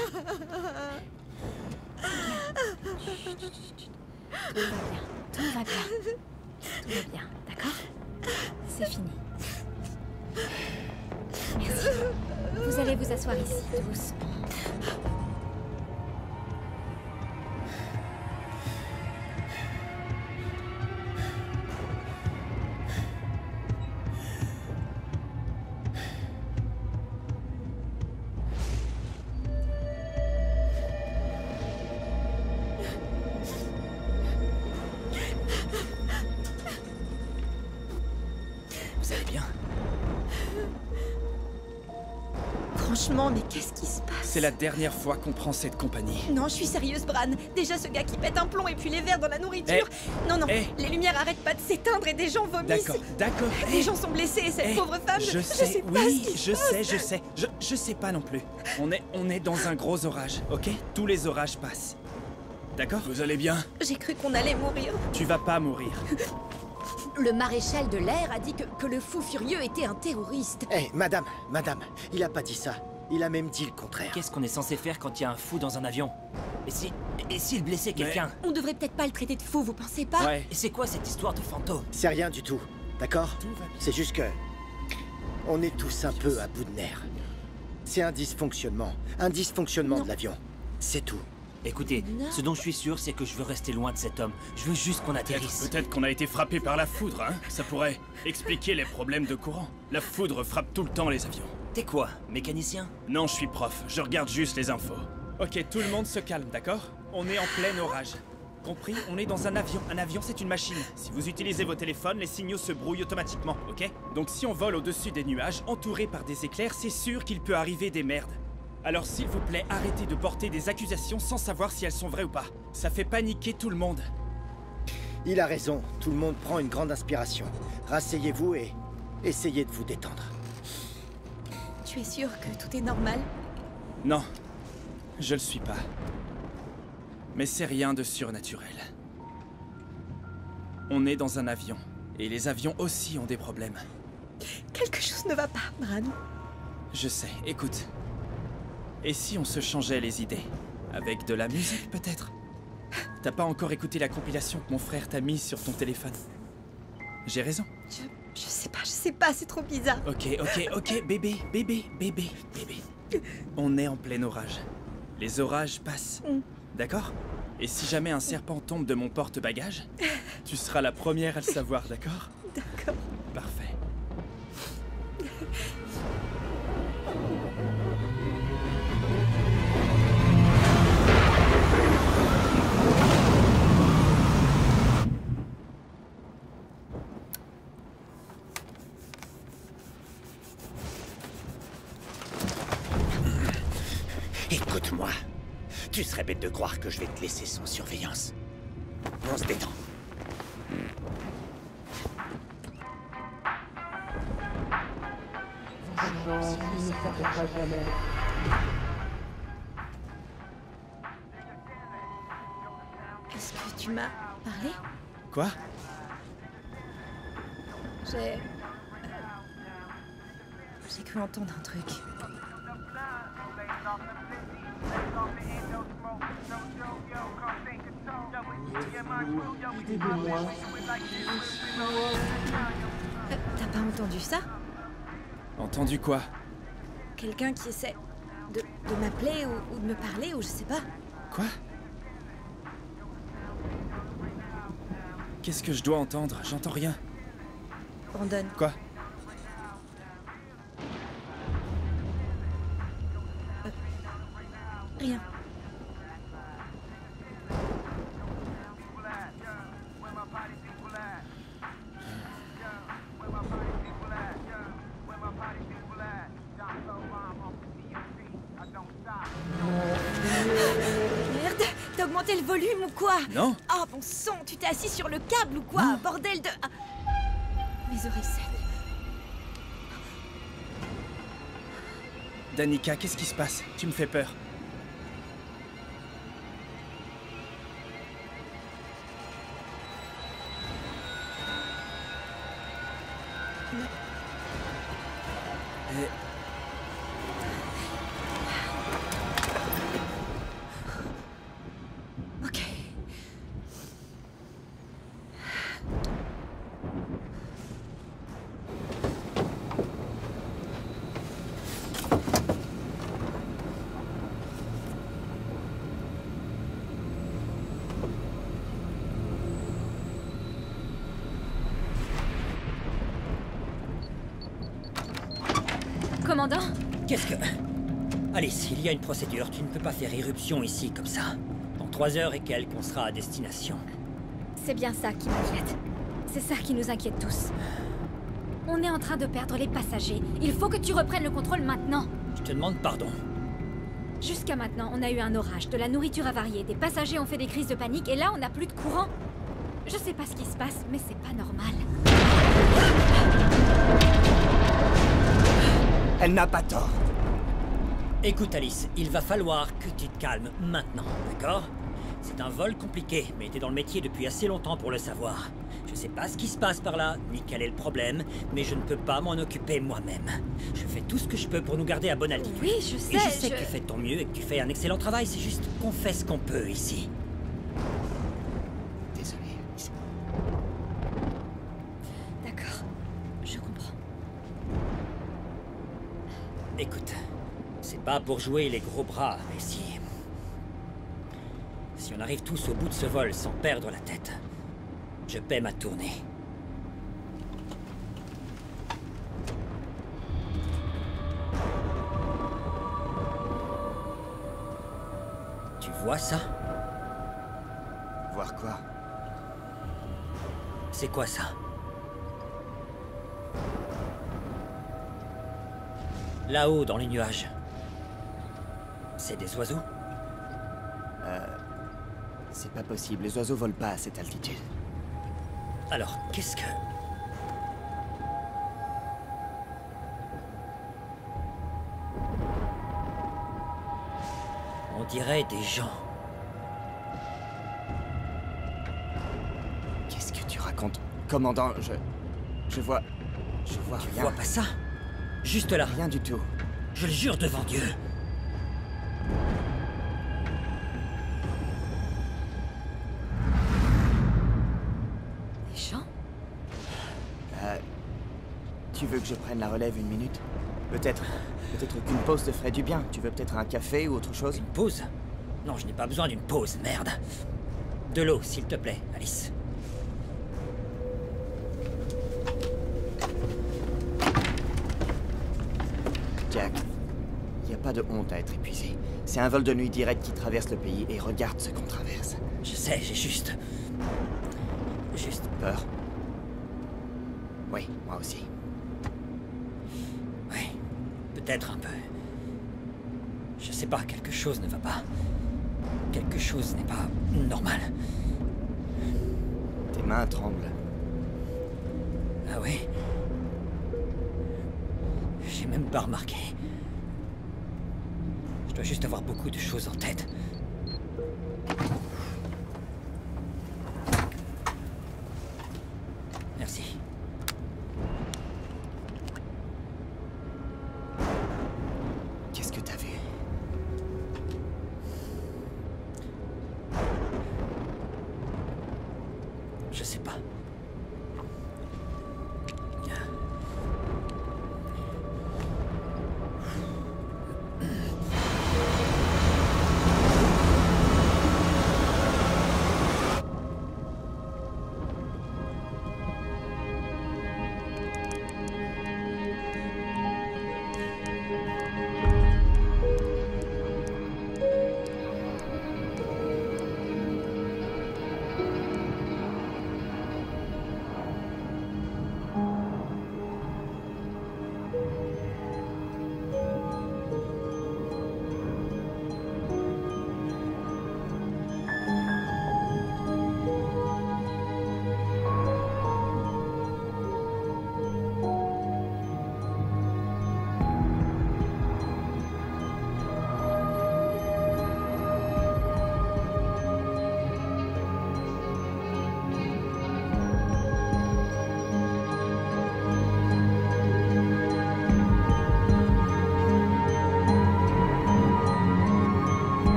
Tout va bien. Tout va bien. Tout va bien, d'accord? C'est fini. Merci. Vous allez vous asseoir ici, doucement. Vous allez bien? Franchement, mais qu'est-ce qui se passe? C'est la dernière fois qu'on prend cette compagnie. Non, je suis sérieuse, Bran. Déjà, ce gars qui pète un plomb et puis les verres dans la nourriture. Non, les lumières arrêtent pas de s'éteindre et des gens vomissent. D'accord. Des gens sont blessés et cette pauvre femme, je sais pas je sais. Je sais pas non plus. On est dans un gros orage, ok? Tous les orages passent. D'accord? Vous allez bien? J'ai cru qu'on allait mourir. Tu vas pas mourir. Le maréchal de l'air a dit que le fou furieux était un terroriste. Madame, il a pas dit ça. Il a même dit le contraire. Qu'est-ce qu'on est censé faire quand il y a un fou dans un avion? Et s'il blessait quelqu'un? On devrait peut-être pas le traiter de fou, vous pensez pas? Ouais. Et c'est quoi cette histoire de fantôme? C'est rien du tout, d'accord? C'est juste que... on est tous un peu à bout de nerfs. C'est un dysfonctionnement de l'avion. C'est tout. Écoutez, ce dont je suis sûr, c'est que je veux rester loin de cet homme. Je veux juste qu'on atterrisse. Peut-être qu'on a été frappé par la foudre, hein? Ça pourrait expliquer les problèmes de courant. La foudre frappe tout le temps les avions. T'es quoi, mécanicien? Non, je suis prof. Je regarde juste les infos. Ok, tout le monde se calme, d'accord? On est en plein orage. Compris? On est dans un avion. Un avion, c'est une machine. Si vous utilisez vos téléphones, les signaux se brouillent automatiquement, ok? Donc si on vole au-dessus des nuages, entouré par des éclairs, c'est sûr qu'il peut arriver des merdes. Alors s'il vous plaît, arrêtez de porter des accusations sans savoir si elles sont vraies ou pas. Ça fait paniquer tout le monde. Il a raison. Tout le monde prend une grande inspiration. Rasseyez-vous et essayez de vous détendre. Tu es sûr que tout est normal? Non, je le suis pas. Mais c'est rien de surnaturel. On est dans un avion. Et les avions aussi ont des problèmes. Quelque chose ne va pas, Bran. Je sais, écoute. Et si on se changeait les idées? Avec de la musique, peut-être? T'as pas encore écouté la compilation que mon frère t'a mise sur ton téléphone? J'ai raison. Je sais pas, c'est trop bizarre. Ok, bébé. On est en plein orage. Les orages passent. D'accord? Et si jamais un serpent tombe de mon porte-bagages, tu seras la première à le savoir, d'accord? D'accord. Parfait. Écoute-moi, tu serais bête de croire que je vais te laisser sans surveillance. On se détend. Est-ce que tu m'as parlé? Quoi? J'ai cru entendre un truc. T'as pas entendu ça? Entendu quoi? quelqu'un qui essaie de m'appeler ou de me parler ou je sais pas. Quoi? Qu'est-ce que je dois entendre? J'entends rien. Brandon. Quoi? Rien. Merde, t'as augmenté le volume ou quoi? Non. Oh bon sang, tu t'es assis sur le câble ou quoi? Non. Bordel de... Ah. Mes oreilles saignent. Danica, qu'est-ce qui se passe? Tu me fais peur. Ok. Commandant? Qu'est-ce que... Alice, il y a une procédure. Tu ne peux pas faire irruption ici comme ça. Dans 3 heures et quelques, on sera à destination. C'est bien ça qui m'inquiète. C'est ça qui nous inquiète tous. On est en train de perdre les passagers. Il faut que tu reprennes le contrôle maintenant. Je te demande pardon. Jusqu'à maintenant, on a eu un orage, de la nourriture avariée, des passagers ont fait des crises de panique et là, on n'a plus de courant. Je sais pas ce qui se passe, mais c'est pas normal. Elle n'a pas tort. Écoute Alice, il va falloir que tu te calmes maintenant, d'accord? C'est un vol compliqué, mais t'es dans le métier depuis assez longtemps pour le savoir. Je sais pas ce qui se passe par là, ni quel est le problème, mais je ne peux pas m'en occuper moi-même. Je fais tout ce que je peux pour nous garder à bonne altitude. Oui, je sais, Et je sais que tu fais de ton mieux et que tu fais un excellent travail, c'est juste qu'on fait ce qu'on peut ici. Désolé, Alice. D'accord, je comprends. Écoute, c'est pas pour jouer les gros bras, mais si... Si on arrive tous au bout de ce vol sans perdre la tête, je paie ma tournée. Tu vois ça? Voir quoi? C'est quoi ça? Là-haut, dans les nuages. C'est des oiseaux? C'est pas possible, les oiseaux volent pas à cette altitude. Alors, qu'est-ce que... On dirait des gens. Qu'est-ce que tu racontes? Commandant, je vois Tu rien. vois pas ça? Juste là. Rien du tout. Je le jure devant Dieu. Des gens? Tu veux que je prenne la relève une minute? Peut-être qu'une pause te ferait du bien. Tu veux peut-être un café ou autre chose? Une pause? Non, je n'ai pas besoin d'une pause, merde. De l'eau, s'il te plaît, Alice. Jack, y a pas de honte à être épuisé. C'est un vol de nuit direct qui traverse le pays et regarde ce qu'on traverse. Je sais, j'ai juste... Peur? Oui, moi aussi. Oui, peut-être un peu. Je sais pas, quelque chose ne va pas. Quelque chose n'est pas normal. Tes mains tremblent. Ah oui? J'ai même pas remarqué. Je dois juste avoir beaucoup de choses en tête. Merci. Qu'est-ce que t'as vu? Je sais pas.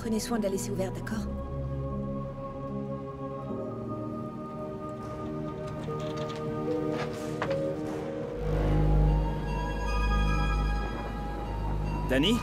Prenez soin de la laisser ouverte, d'accord? Danny?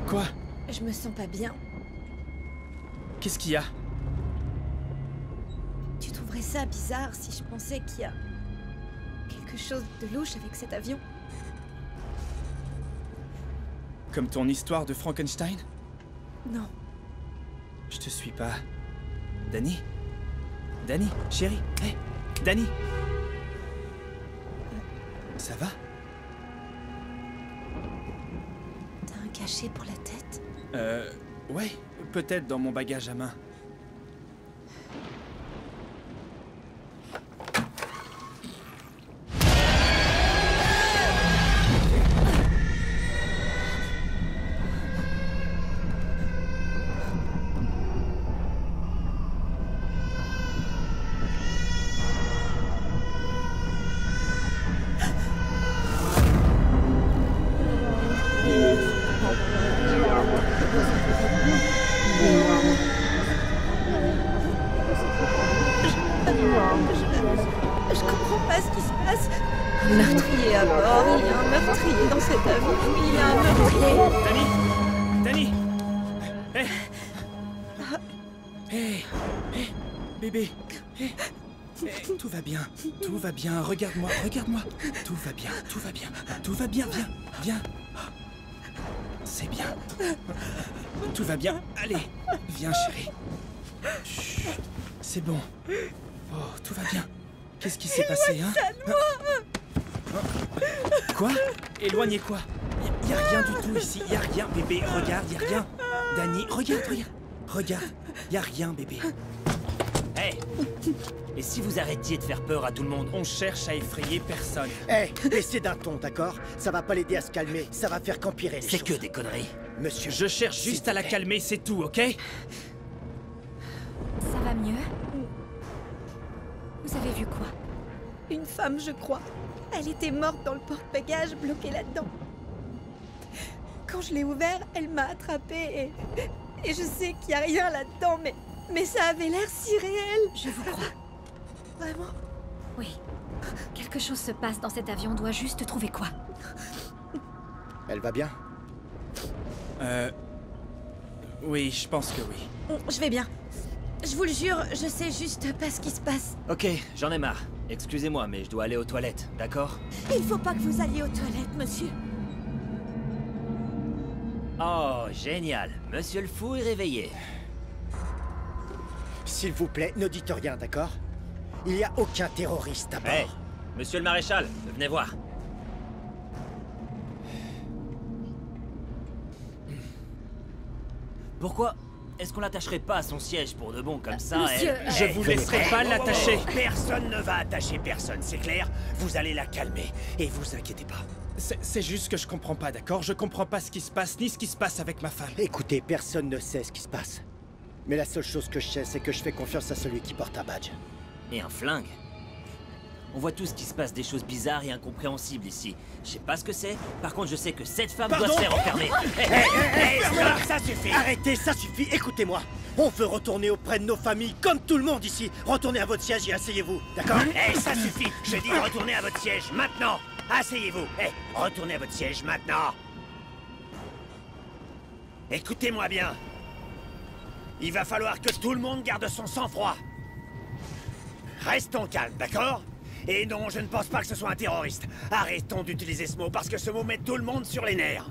Quoi? Je me sens pas bien. Qu'est-ce qu'il y a? Tu trouverais ça bizarre si je pensais qu'il y a quelque chose de louche avec cet avion? Comme ton histoire de Frankenstein? Non. Je te suis pas. Danny? Danny, chérie? Hé, Danny? Ça va? T'as un cachet pour la tête? Ouais, peut-être dans mon bagage à main. Je comprends pas ce qui se passe. Un meurtrier à bord, il y a un meurtrier dans cet avion, il y a un meurtrier. Danny! Danny! Hé! Hé! Bébé! Hé! Tout va bien, tout va bien, regarde-moi, regarde-moi. Tout va bien, tout va bien, tout va bien, viens, viens. C'est bien. Tout va bien, allez, viens chérie. Chut, c'est bon. Oh, tout va bien. Qu'est-ce qui s'est passé, hein? Quoi? Éloignez quoi? Y a rien du tout ici, y a rien, bébé, regarde, y a rien. Danny, regarde, regarde, regarde, y a rien, bébé. Hé! Et si vous arrêtiez de faire peur à tout le monde? On cherche à effrayer personne. Hé, baissez d'un ton, d'accord? Ça va pas l'aider à se calmer, ça va faire qu'empirer les choses. C'est que des conneries. Monsieur, je cherche juste à la calmer, c'est tout, ok? Ça va mieux? Vous avez vu quoi? Une femme, je crois. Elle était morte dans le porte-bagages, bloquée là-dedans. Quand je l'ai ouvert, elle m'a attrapée et je sais qu'il n'y a rien là-dedans, mais ça avait l'air si réel. Je vous crois. Vraiment? Oui. Quelque chose se passe dans cet avion, on doit juste trouver quoi. elle va bien? Oui, je pense que oui. Je vais bien. Je vous le jure, je sais juste pas ce qui se passe. Ok, j'en ai marre. Excusez-moi, mais je dois aller aux toilettes, d'accord? Il faut pas que vous alliez aux toilettes, monsieur. Oh, génial. Monsieur le fou est réveillé. S'il vous plaît, ne dites rien, d'accord? Il n'y a aucun terroriste à bord. Hé, monsieur le maréchal, venez voir. Pourquoi est-ce qu'on l'attacherait pas à son siège pour de bon, comme ça, monsieur, elle... Je vous laisserai pas l'attacher. Personne ne va attacher personne, c'est clair? Vous allez la calmer, et vous inquiétez pas. C'est juste que je comprends pas, d'accord? Je comprends pas ce qui se passe, ni ce qui se passe avec ma femme. Écoutez, personne ne sait ce qui se passe. Mais la seule chose que je sais, c'est que je fais confiance à celui qui porte un badge. Et un flingue. On voit tous qu'il se passe des choses bizarres et incompréhensibles ici. Je sais pas ce que c'est, par contre je sais que cette femme doit se faire enfermer. Stop, ça suffit! Arrêtez, ça suffit, écoutez-moi. On veut retourner auprès de nos familles, comme tout le monde ici. Retournez à votre siège et asseyez-vous, d'accord? Ça suffit! Je dis retournez à votre siège, maintenant! Asseyez-vous! Retournez à votre siège, maintenant! Écoutez-moi bien! Il va falloir que tout le monde garde son sang-froid. Restons calmes, d'accord? Et non, je ne pense pas que ce soit un terroriste. Arrêtons d'utiliser ce mot parce que ce mot met tout le monde sur les nerfs.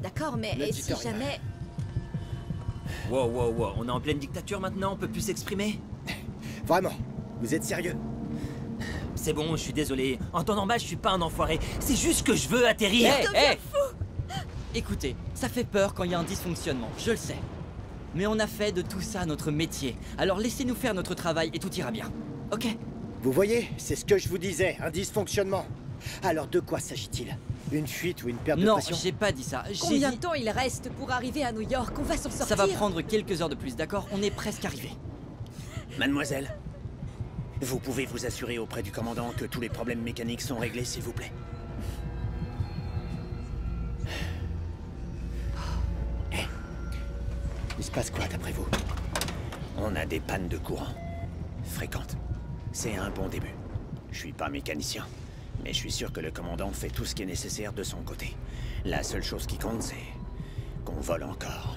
D'accord, mais Ne et dites si rien. jamais... Wow, on est en pleine dictature maintenant, on peut plus s'exprimer? Vraiment, vous êtes sérieux? C'est bon, je suis désolé. En temps normal, je suis pas un enfoiré. C'est juste que je veux atterrir. Hé, écoutez, ça fait peur quand il y a un dysfonctionnement, je le sais. Mais on a fait de tout ça notre métier. Alors laissez-nous faire notre travail et tout ira bien. Ok? Vous voyez, c'est ce que je vous disais, un dysfonctionnement. Alors de quoi s'agit-il? Une fuite ou une perte de Non, pression? j'ai pas dit ça. J'ai Combien dit... de temps il reste pour arriver à New York? On va s'en sortir. Ça va prendre quelques heures de plus, d'accord? On est presque arrivé. Mademoiselle, vous pouvez vous assurer auprès du commandant que tous les problèmes mécaniques sont réglés, s'il vous plaît. Il se passe quoi d'après vous? On a des pannes de courant. Fréquentes. C'est un bon début. Je suis pas mécanicien, mais je suis sûr que le commandant fait tout ce qui est nécessaire de son côté. La seule chose qui compte, c'est qu'on vole encore.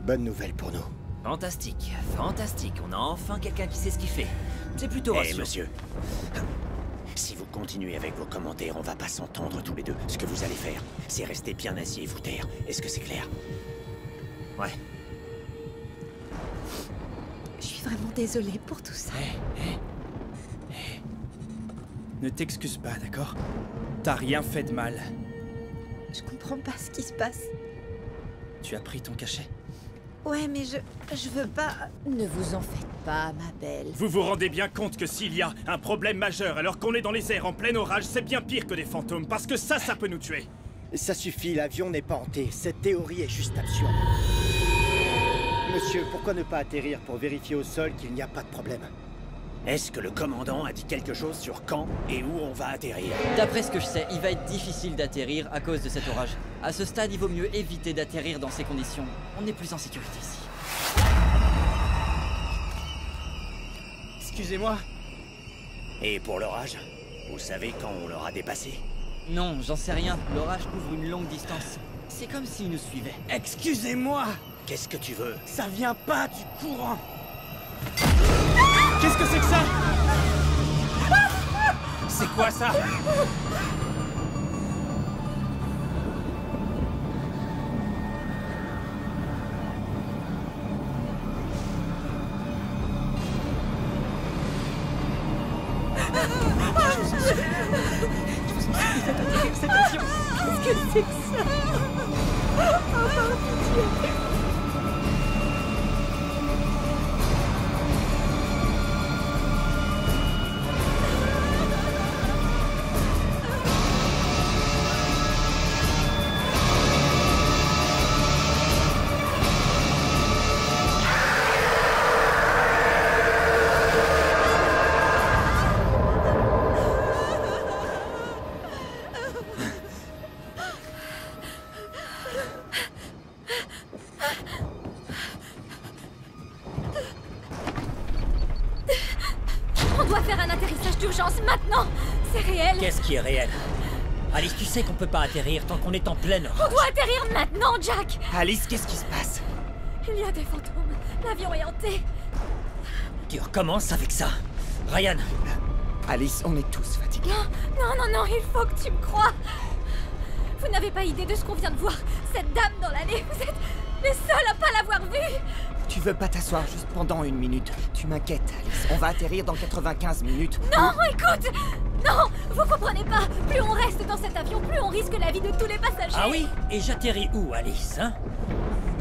Bonne nouvelle pour nous. Fantastique, fantastique. On a enfin quelqu'un qui sait ce qu'il fait. C'est plutôt Eh, rassurant. monsieur. Si vous continuez avec vos commentaires, on va pas s'entendre tous les deux. Ce que vous allez faire, c'est rester bien assis et vous taire. Est-ce que c'est clair? Ouais. Je suis vraiment désolée pour tout ça. Ne t'excuse pas, d'accord? T'as rien fait de mal. Je comprends pas ce qui se passe. Tu as pris ton cachet? Ouais, mais je veux pas... Ne vous en faites pas, ma belle. Vous vous rendez bien compte que s'il y a un problème majeur alors qu'on est dans les airs en plein orage, c'est bien pire que des fantômes, parce que ça peut nous tuer. Ça suffit, l'avion n'est pas hanté. Cette théorie est juste absurde. Monsieur, pourquoi ne pas atterrir pour vérifier au sol qu'il n'y a pas de problème? Est-ce que le commandant a dit quelque chose sur quand et où on va atterrir? D'après ce que je sais, il va être difficile d'atterrir à cause de cet orage. À ce stade, il vaut mieux éviter d'atterrir dans ces conditions. On est plus en sécurité ici. Excusez-moi. Et pour l'orage, vous savez quand on l'aura dépassé? Non, j'en sais rien. L'orage couvre une longue distance. C'est comme s'il nous suivait. Excusez-moi. Qu'est-ce que tu veux? Ça vient pas du courant. Qu'est-ce que c'est que ça? C'est quoi ça? Qu'est-ce que c'est que ça? Oh, par pitié. On doit faire un atterrissage d'urgence maintenant. C'est réel. Qu'est-ce qui est réel? Alice, tu sais qu'on peut pas atterrir tant qu'on est en pleine On orage. doit atterrir maintenant, Jack. Alice, qu'est-ce qui se passe? Il y a des fantômes. L'avion est hanté. Tu recommences avec ça. Ryan, Alice, on est tous fatigués. Non, il faut que tu me crois. Vous n'avez pas idée de ce qu'on vient de voir. Cette dame dans l'allée, vous êtes les seuls à pas l'avoir vue. Tu veux pas t'asseoir juste pendant une minute? Tu m'inquiètes, Alice. On va atterrir dans 95 minutes. Non, écoute. Non, vous comprenez pas. Plus on reste dans cet avion, plus on risque la vie de tous les passagers. ah oui? Et j'atterris où, Alice, hein?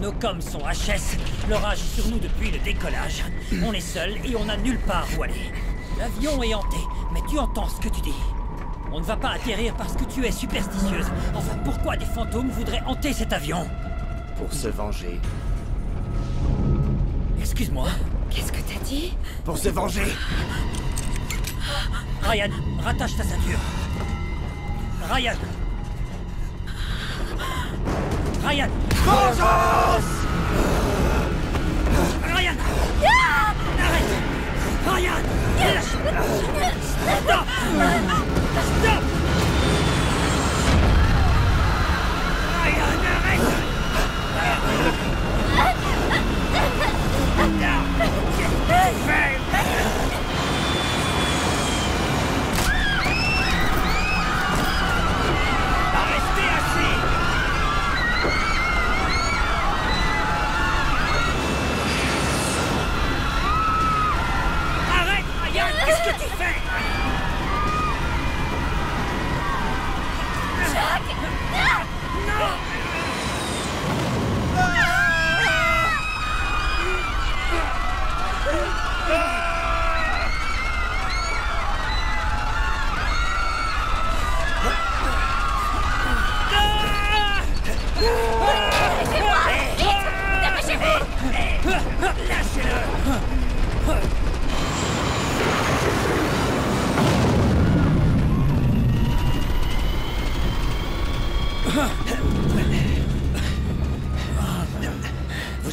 Nos coms sont HS, l'orage est sur nous depuis le décollage. On est seuls et on n'a nulle part où aller. L'avion est hanté, mais tu entends ce que tu dis. On ne va pas atterrir parce que tu es superstitieuse. Enfin, pourquoi des fantômes voudraient hanter cet avion? Pour se venger. Excuse-moi. Qu'est-ce que t'as dit? Pour se venger. Ryan, rattache ta ceinture. Ryan. Ryan. Vengeance! Ryan. Arrête. Ryan. Stop. Stop. Ryan, arrête. Qu'est-ce que tu fais?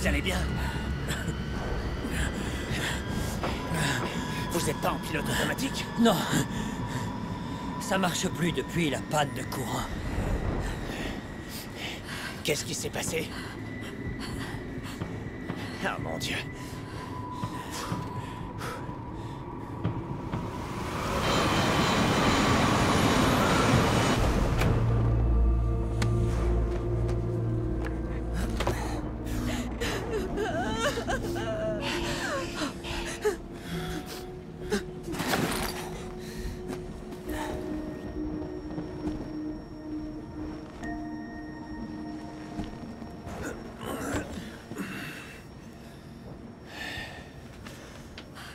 Vous allez bien? Vous êtes pas en pilote automatique? Non. Ça marche plus depuis la panne de courant. Qu'est-ce qui s'est passé? Oh mon Dieu.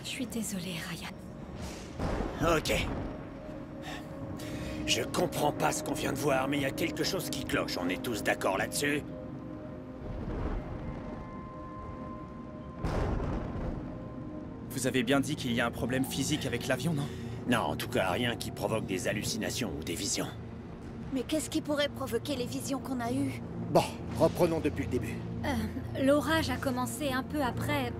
Je suis désolée, Ryan. Ok. Je comprends pas ce qu'on vient de voir, mais il y a quelque chose qui cloche. On est tous d'accord là-dessus? Vous avez bien dit qu'il y a un problème physique avec l'avion, non? Non, en tout cas, rien qui provoque des hallucinations ou des visions. Mais qu'est-ce qui pourrait provoquer les visions qu'on a eues? Bon, reprenons depuis le début. L'orage a commencé un peu après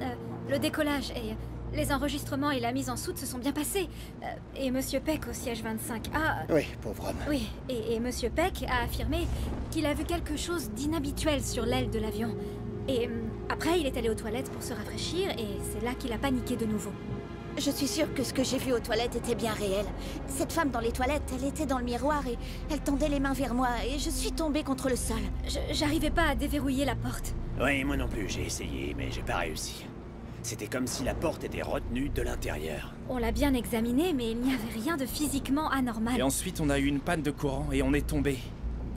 le décollage et les enregistrements et la mise en soute se sont bien passés. Et Monsieur Peck au siège 25A... Oui, pauvre homme. Oui, et Monsieur Peck a affirmé qu'il a vu quelque chose d'inhabituel sur l'aile de l'avion. Et après, il est allé aux toilettes pour se rafraîchir et c'est là qu'il a paniqué de nouveau. Je suis sûre que ce que j'ai vu aux toilettes était bien réel. Cette femme dans les toilettes, elle était dans le miroir et elle tendait les mains vers moi et je suis tombée contre le sol. J'arrivais pas à déverrouiller la porte. Oui, moi non plus, j'ai essayé, mais j'ai pas réussi. C'était comme si la porte était retenue de l'intérieur. On l'a bien examinée, mais il n'y avait rien de physiquement anormal. Et ensuite, on a eu une panne de courant et on est tombé.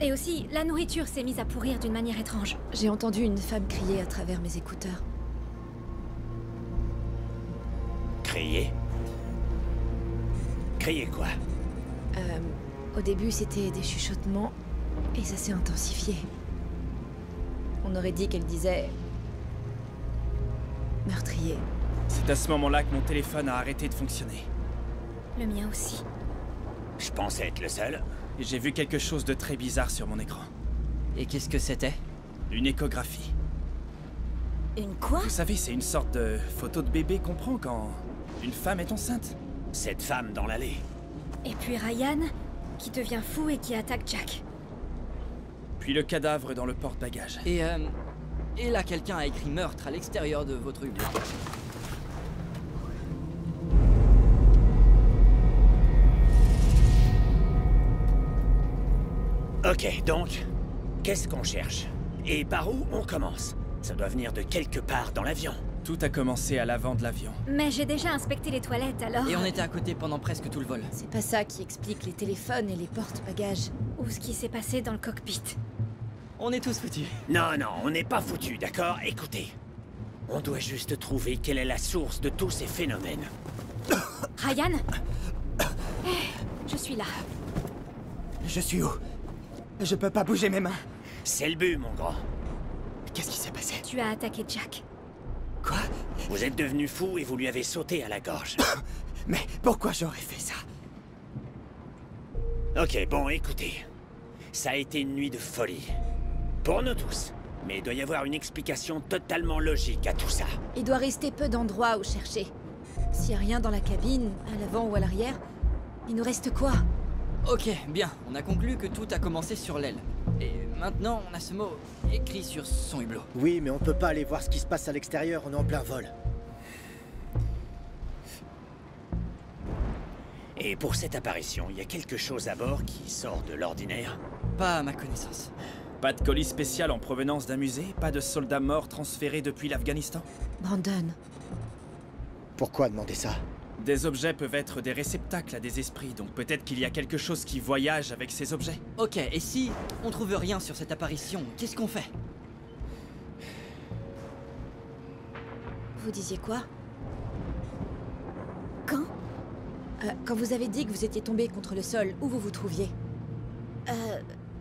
Et aussi, la nourriture s'est mise à pourrir d'une manière étrange. J'ai entendu une femme crier à travers mes écouteurs. Crier? Crier quoi? Au début, c'était des chuchotements, et ça s'est intensifié. On aurait dit qu'elle disait... meurtrier. C'est à ce moment-là que mon téléphone a arrêté de fonctionner. Le mien aussi. Je pensais être le seul. Et j'ai vu quelque chose de très bizarre sur mon écran. Et qu'est-ce que c'était? Une échographie. Une quoi? Vous savez, c'est une sorte de photo de bébé qu'on prend quand une femme est enceinte. Cette femme dans l'allée. Et puis Ryan, qui devient fou et qui attaque Jack. Puis le cadavre dans le porte-bagages. Et là, quelqu'un a écrit meurtre à l'extérieur de votre hublot. Ok, donc, qu'est-ce qu'on cherche? Et par où on commence? Ça doit venir de quelque part dans l'avion. Tout a commencé à l'avant de l'avion. Mais j'ai déjà inspecté les toilettes, alors... Et on était à côté pendant presque tout le vol. C'est pas ça qui explique les téléphones et les porte-bagages. Ou ce qui s'est passé dans le cockpit. On est tous foutus. Non, non, on n'est pas foutus, d'accord? Écoutez, on doit juste trouver quelle est la source de tous ces phénomènes. Ryan? Je suis là. Je suis où? Je peux pas bouger mes mains. C'est le but, mon grand. Qu'est-ce qui s'est passé? Tu as attaqué Jack. Quoi? Vous êtes devenu fou et vous lui avez sauté à la gorge. Mais pourquoi j'aurais fait ça? Ok, bon, écoutez. Ça a été une nuit de folie. Pour nous tous. Mais il doit y avoir une explication totalement logique à tout ça. Il doit rester peu d'endroits où chercher. S'il y a rien dans la cabine, à l'avant ou à l'arrière, il nous reste quoi? Ok, bien. On a conclu que tout a commencé sur l'aile. Et maintenant, on a ce mot écrit sur son hublot. Oui, mais on peut pas aller voir ce qui se passe à l'extérieur, on est en plein vol. Et pour cette apparition, il y a quelque chose à bord qui sort de l'ordinaire? Pas à ma connaissance. Pas de colis spécial en provenance d'un musée? Pas de soldats morts transférés depuis l'Afghanistan? Brandon. Pourquoi demander ça? Des objets peuvent être des réceptacles à des esprits, donc peut-être qu'il y a quelque chose qui voyage avec ces objets. Ok, et si on trouve rien sur cette apparition, qu'est-ce qu'on fait? Vous disiez quoi? Quand? Quand vous avez dit que vous étiez tombé contre le sol, où vous vous trouviez?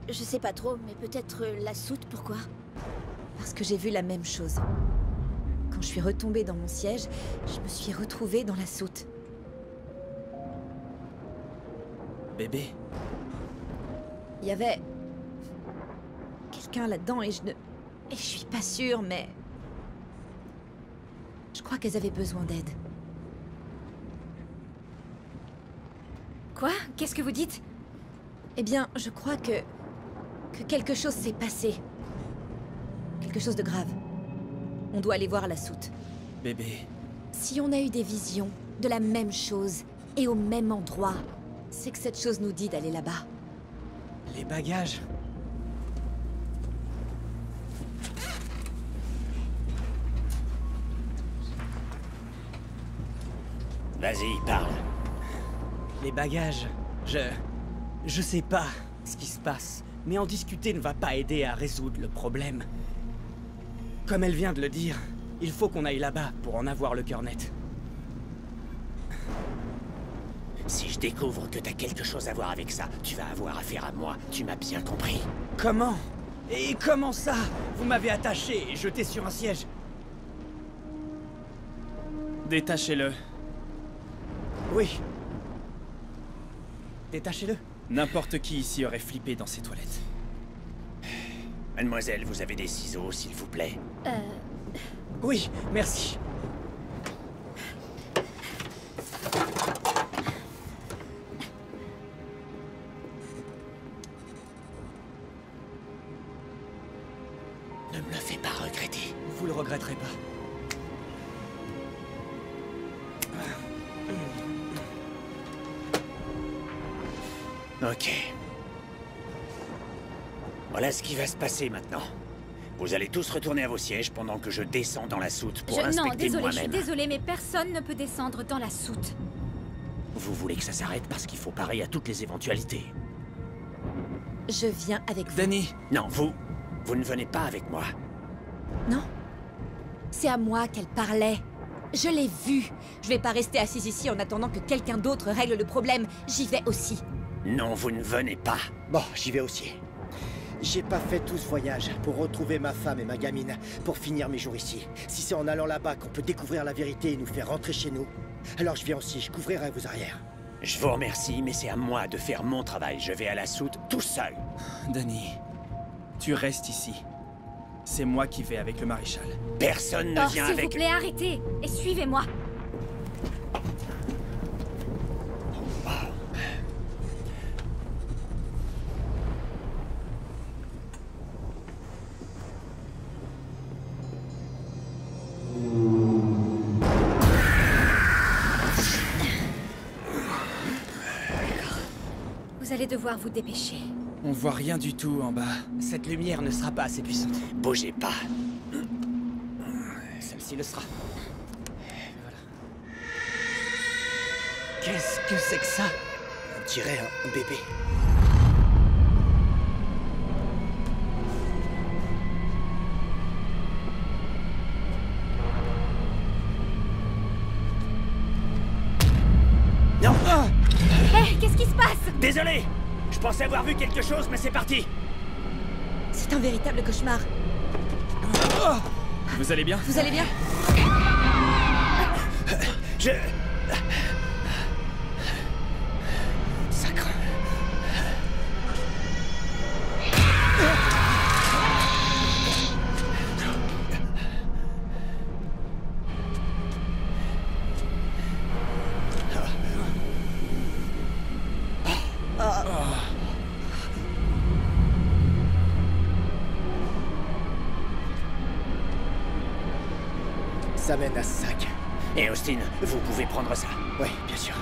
Je sais pas trop, mais peut-être la soute, pourquoi? Parce que j'ai vu la même chose. Quand je suis retombée dans mon siège, je me suis retrouvée dans la soute. Bébé? Il y avait... quelqu'un là-dedans et je suis pas sûre, mais... Je crois qu'elles avaient besoin d'aide. Quoi? Qu'est-ce que vous dites? Eh bien, je crois que quelque chose s'est passé. Quelque chose de grave. On doit aller voir la soute. Bébé. Si on a eu des visions de la même chose et au même endroit, c'est que cette chose nous dit d'aller là-bas. Les bagages. Vas-y, parle. Les bagages. Je sais pas ce qui se passe, mais en discuter ne va pas aider à résoudre le problème. Comme elle vient de le dire, il faut qu'on aille là-bas pour en avoir le cœur net. Si je découvre que t'as quelque chose à voir avec ça, tu vas avoir affaire à moi. Tu m'as bien compris. Comment? Et comment ça? Vous m'avez attaché et jeté sur un siège. Détachez-le. Oui. Détachez-le. N'importe qui ici aurait flippé dans ces toilettes. Mademoiselle, vous avez des ciseaux, s'il vous plaît? Oui, merci. Ne me le fais pas regretter. Vous le regretterez pas. Ok. Voilà ce qui va se passer maintenant. Vous allez tous retourner à vos sièges pendant que je descends dans la soute pour Non, inspecter désolé, je suis moi-même. désolée, mais personne ne peut descendre dans la soute. Vous voulez que ça s'arrête parce qu'il faut parer à toutes les éventualités. Je viens avec vous. Danny! Non, vous ne venez pas avec moi. Non? C'est à moi qu'elle parlait. Je l'ai vue. Je vais pas rester assise ici en attendant que quelqu'un d'autre règle le problème. J'y vais aussi. Non, vous ne venez pas. Bon, j'y vais aussi. J'ai pas fait tout ce voyage pour retrouver ma femme et ma gamine, pour finir mes jours ici. Si c'est en allant là-bas qu'on peut découvrir la vérité et nous faire rentrer chez nous, alors je viens aussi, je couvrirai vos arrières. Je vous remercie, mais c'est à moi de faire mon travail. Je vais à la soute tout seul. Danny, tu restes ici. C'est moi qui vais avec le maréchal. Personne ne Oh, vient s'il vous avec... plaît, arrêtez et suivez-moi. Vous allez devoir vous dépêcher. On voit rien du tout en bas. Cette lumière ne sera pas assez puissante. Bougez pas. Celle-ci le sera. Voilà. Qu'est-ce que c'est que ça? On dirait un bébé. Non! Hé, qu'est-ce qui se passe? Désolé! Je pensais avoir vu quelque chose, mais c'est parti! C'est un véritable cauchemar. Vous allez bien? Vous allez bien? Je... Sacre... Ça mène à ce sac. Et Austin, vous pouvez prendre ça. Oui, bien sûr.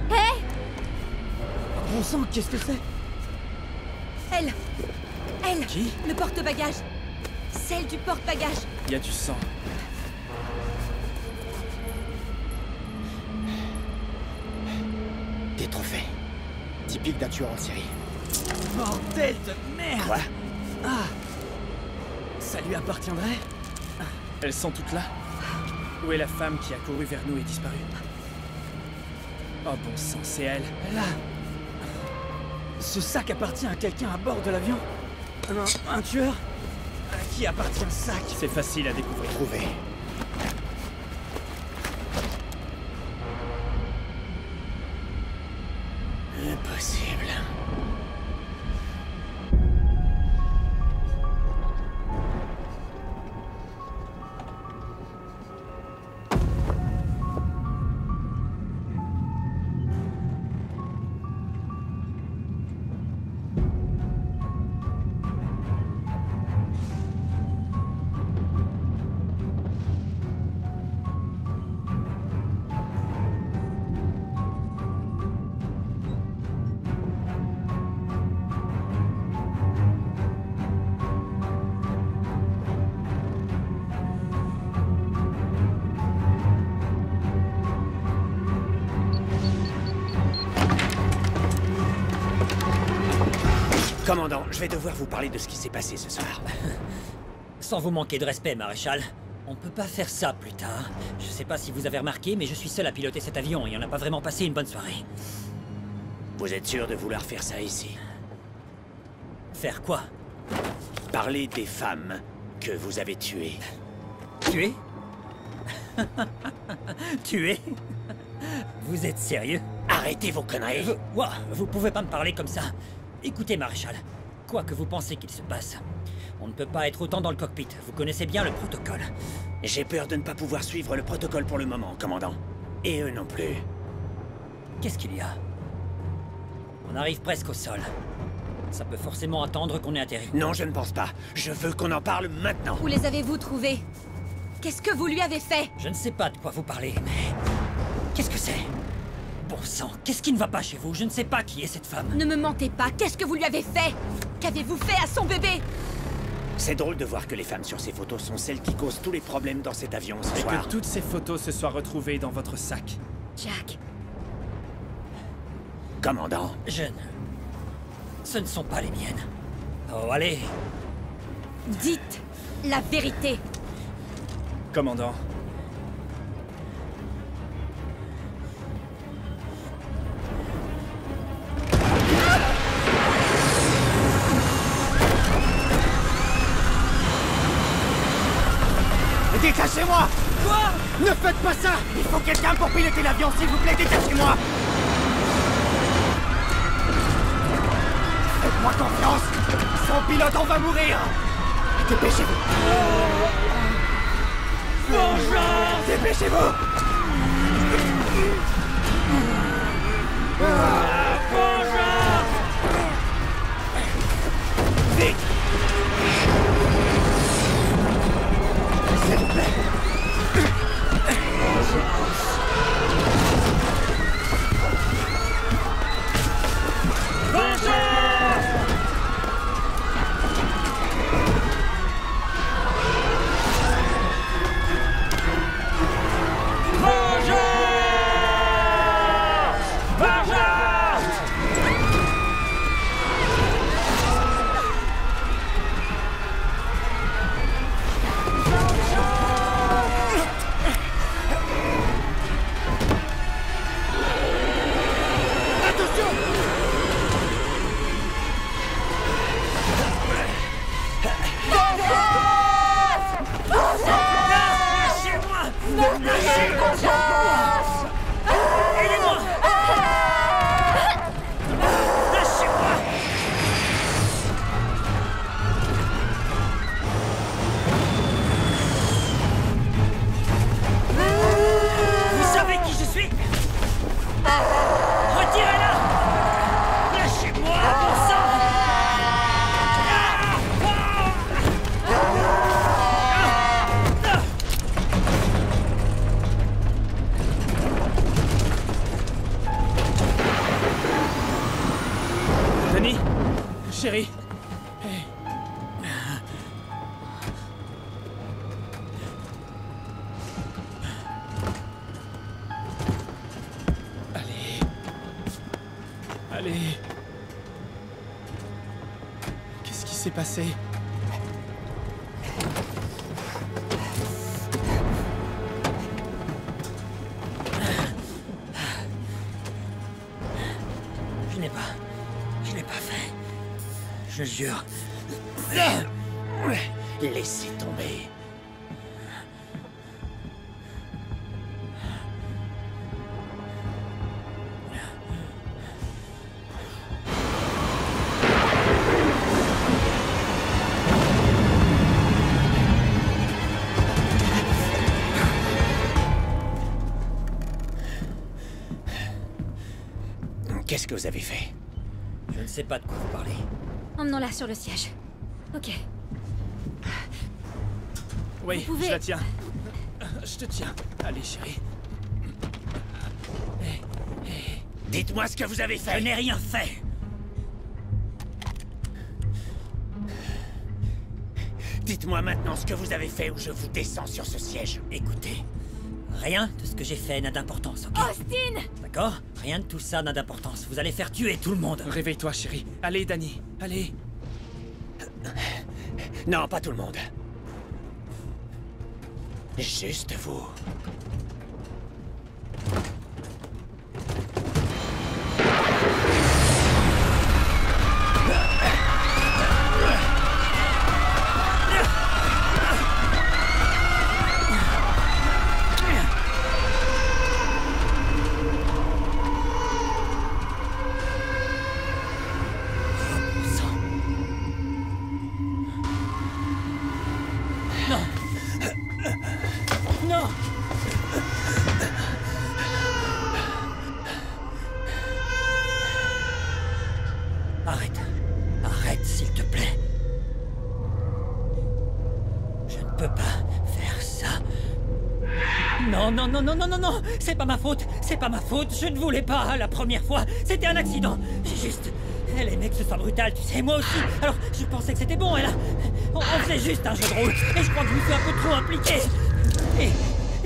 Bon sang, qu'est-ce que c'est? Elle! Elle! Qui? Le porte-bagages! Celle du porte-bagages! Il y a du sang. Des trophées. Typique d'un tueur en série. Bordel de merde! Quoi? Ah! Ça lui appartiendrait? Elles sont toutes là. Où est la femme qui a couru vers nous et disparu? Oh bon sang, c'est elle. Là! Ce sac appartient à quelqu'un à bord de l'avion? Un tueur? À qui appartient ce sac? C'est facile à découvrir. Trouvé. Impossible. Commandant, je vais devoir vous parler de ce qui s'est passé ce soir. Sans vous manquer de respect, maréchal, on peut pas faire ça plus tard. Je sais pas si vous avez remarqué, mais je suis seul à piloter cet avion et on n'a pas vraiment passé une bonne soirée. Vous êtes sûr de vouloir faire ça ici? Faire quoi? Parler des femmes que vous avez tuées. Tuer? Tuer? Vous êtes sérieux? Arrêtez vos conneries! Vous pouvez pas me parler comme ça. Écoutez, maréchal, quoi que vous pensez qu'il se passe, on ne peut pas être autant dans le cockpit. Vous connaissez bien le protocole. J'ai peur de ne pas pouvoir suivre le protocole pour le moment, commandant. Et eux non plus. Qu'est-ce qu'il y a? On arrive presque au sol. Ça peut forcément attendre qu'on ait atterri. Non, je ne pense pas. Je veux qu'on en parle maintenant. Où les avez-vous trouvés? Qu'est-ce que vous lui avez fait? Je ne sais pas de quoi vous parlez, mais... Qu'est-ce que c'est? Bon sang, qu'est-ce qui ne va pas chez vous? Je ne sais pas qui est cette femme. Ne me mentez pas, qu'est-ce que vous lui avez fait? Qu'avez-vous fait à son bébé? C'est drôle de voir que les femmes sur ces photos sont celles qui causent tous les problèmes dans cet avion ce soir. Et que toutes ces photos se soient retrouvées dans votre sac. Jack. Commandant. Jeune. Ce ne sont pas les miennes. Oh, allez. Dites la vérité. Commandant. Détachez-moi! Quoi? Ne faites pas ça! Il faut quelqu'un pour piloter l'avion, s'il vous plaît, détachez-moi! Faites-moi confiance! Sans pilote, on va mourir! Dépêchez-vous! Vengeance! Dépêchez-vous! Vengeance! Vite! S'il vous plaît! Chérie. Hey. Allez. Allez. Qu'est-ce qui s'est passé? Je n'ai pas fait. Je jure. Laissez tomber. Qu'est-ce que vous avez fait? Je ne sais pas de quoi vous parlez. Emmenons-la sur le siège. Ok. Oui, pouvez... je la tiens. Je te tiens. Allez, chérie. Dites-moi ce que vous avez fait. Je n'ai rien fait. Dites-moi maintenant ce que vous avez fait ou je vous descends sur ce siège. Écoutez, rien de ce que j'ai fait n'a d'importance, ok? Austin! D'accord? Rien de tout ça n'a d'importance. Vous allez faire tuer tout le monde. Réveille-toi, chérie. Allez, Danny. Allez. Non, pas tout le monde. Juste vous. Arrête, s'il te plaît. Je ne peux pas faire ça. Non, non, non, non, non, non, non. C'est pas ma faute. C'est pas ma faute. Je ne voulais pas la première fois. C'était un accident. J'ai juste... Elle aimait que ce soit brutal, tu sais, moi aussi. Alors, je pensais que c'était bon, et là... On faisait juste un jeu de rôle. Et je crois que je me suis un peu trop impliqué. Et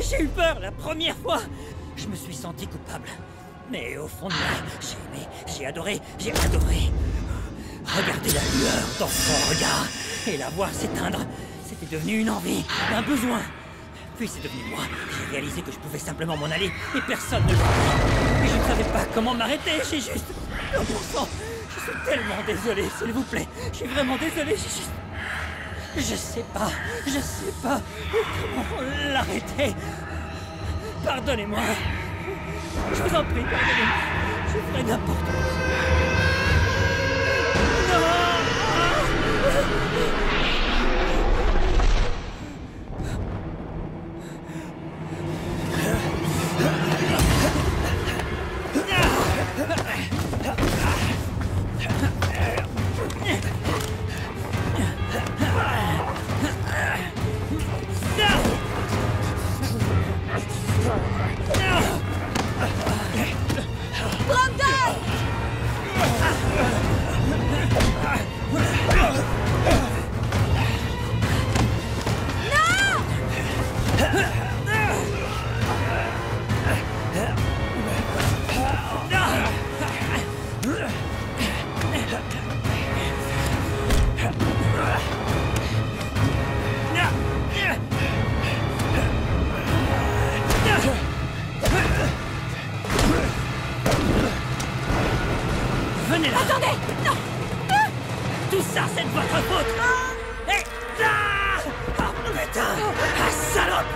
j'ai eu peur la première fois. Je me suis senti coupable. Mais au fond de moi, j'ai aimé, j'ai adoré, j'ai adoré. Regarder la lueur dans son regard et la voir s'éteindre, c'était devenu une envie, un besoin. Puis c'est devenu moi. J'ai réalisé que je pouvais simplement m'en aller et personne ne le ferait. Et je ne savais pas comment m'arrêter, j'ai juste... Oh bon sang, je suis tellement désolé, s'il vous plaît. Je suis vraiment désolé, j'ai juste... Je sais pas comment l'arrêter. Pardonnez-moi. Je vous en prie, pardonnez-moi. Je ferai n'importe quoi. Venez là. Attendez! Non! Tout ça, c'est de votre faute! Et... Ah! Oh putain! Ah, salope!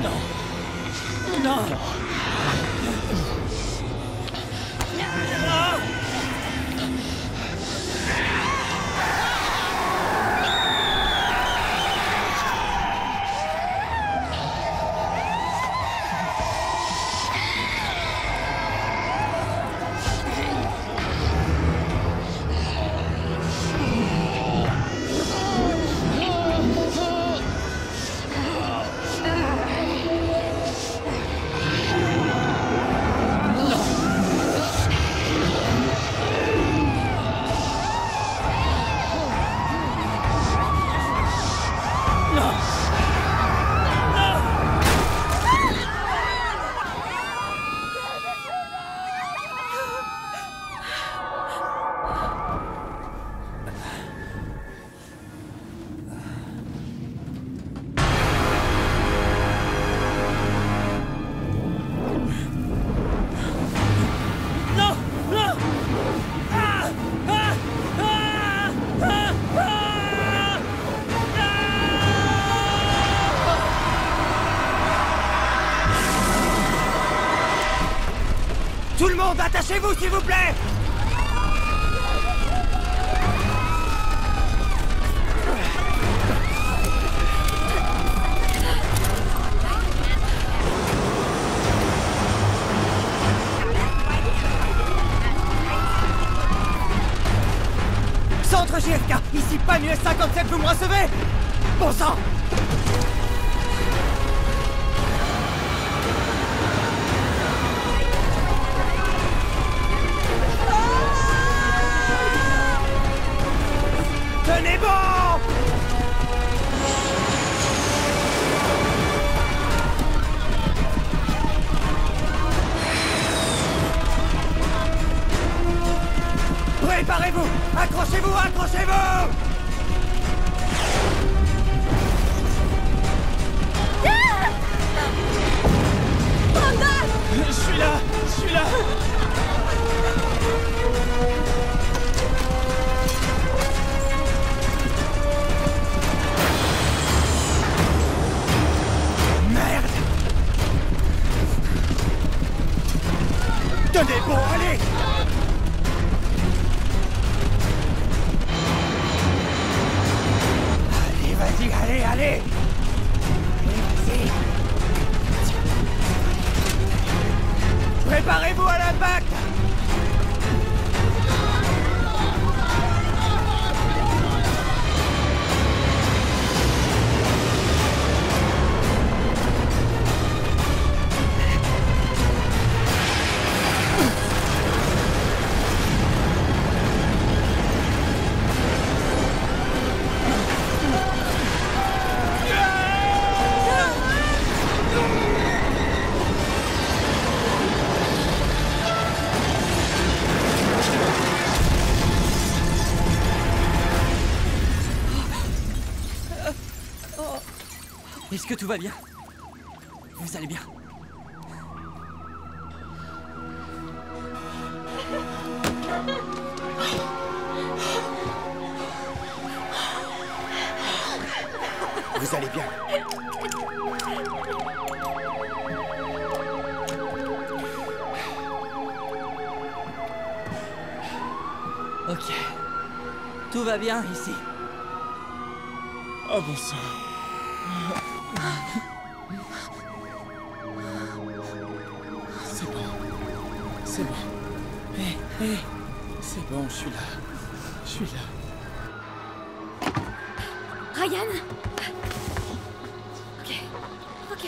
Non! Non! Tout le monde, attachez-vous, s'il vous plaît! Centre JFK, ici PAN US 57, vous me recevez? Bon sang! Tenez bon! Préparez-vous! Accrochez-vous, accrochez-vous! Je suis là! Je suis là! Merde! Tenez bon, allez! Allez, vas-y, allez, allez! Allez, vas-y! Préparez-vous à l'impact! Est-ce que tout va bien? Vous allez bien? Vous allez bien? Ok. Tout va bien ici. Oh bon sang. C'est bon. C'est bon. Hé, c'est bon, je suis là. Je suis là. Ryan. Ok. Ok.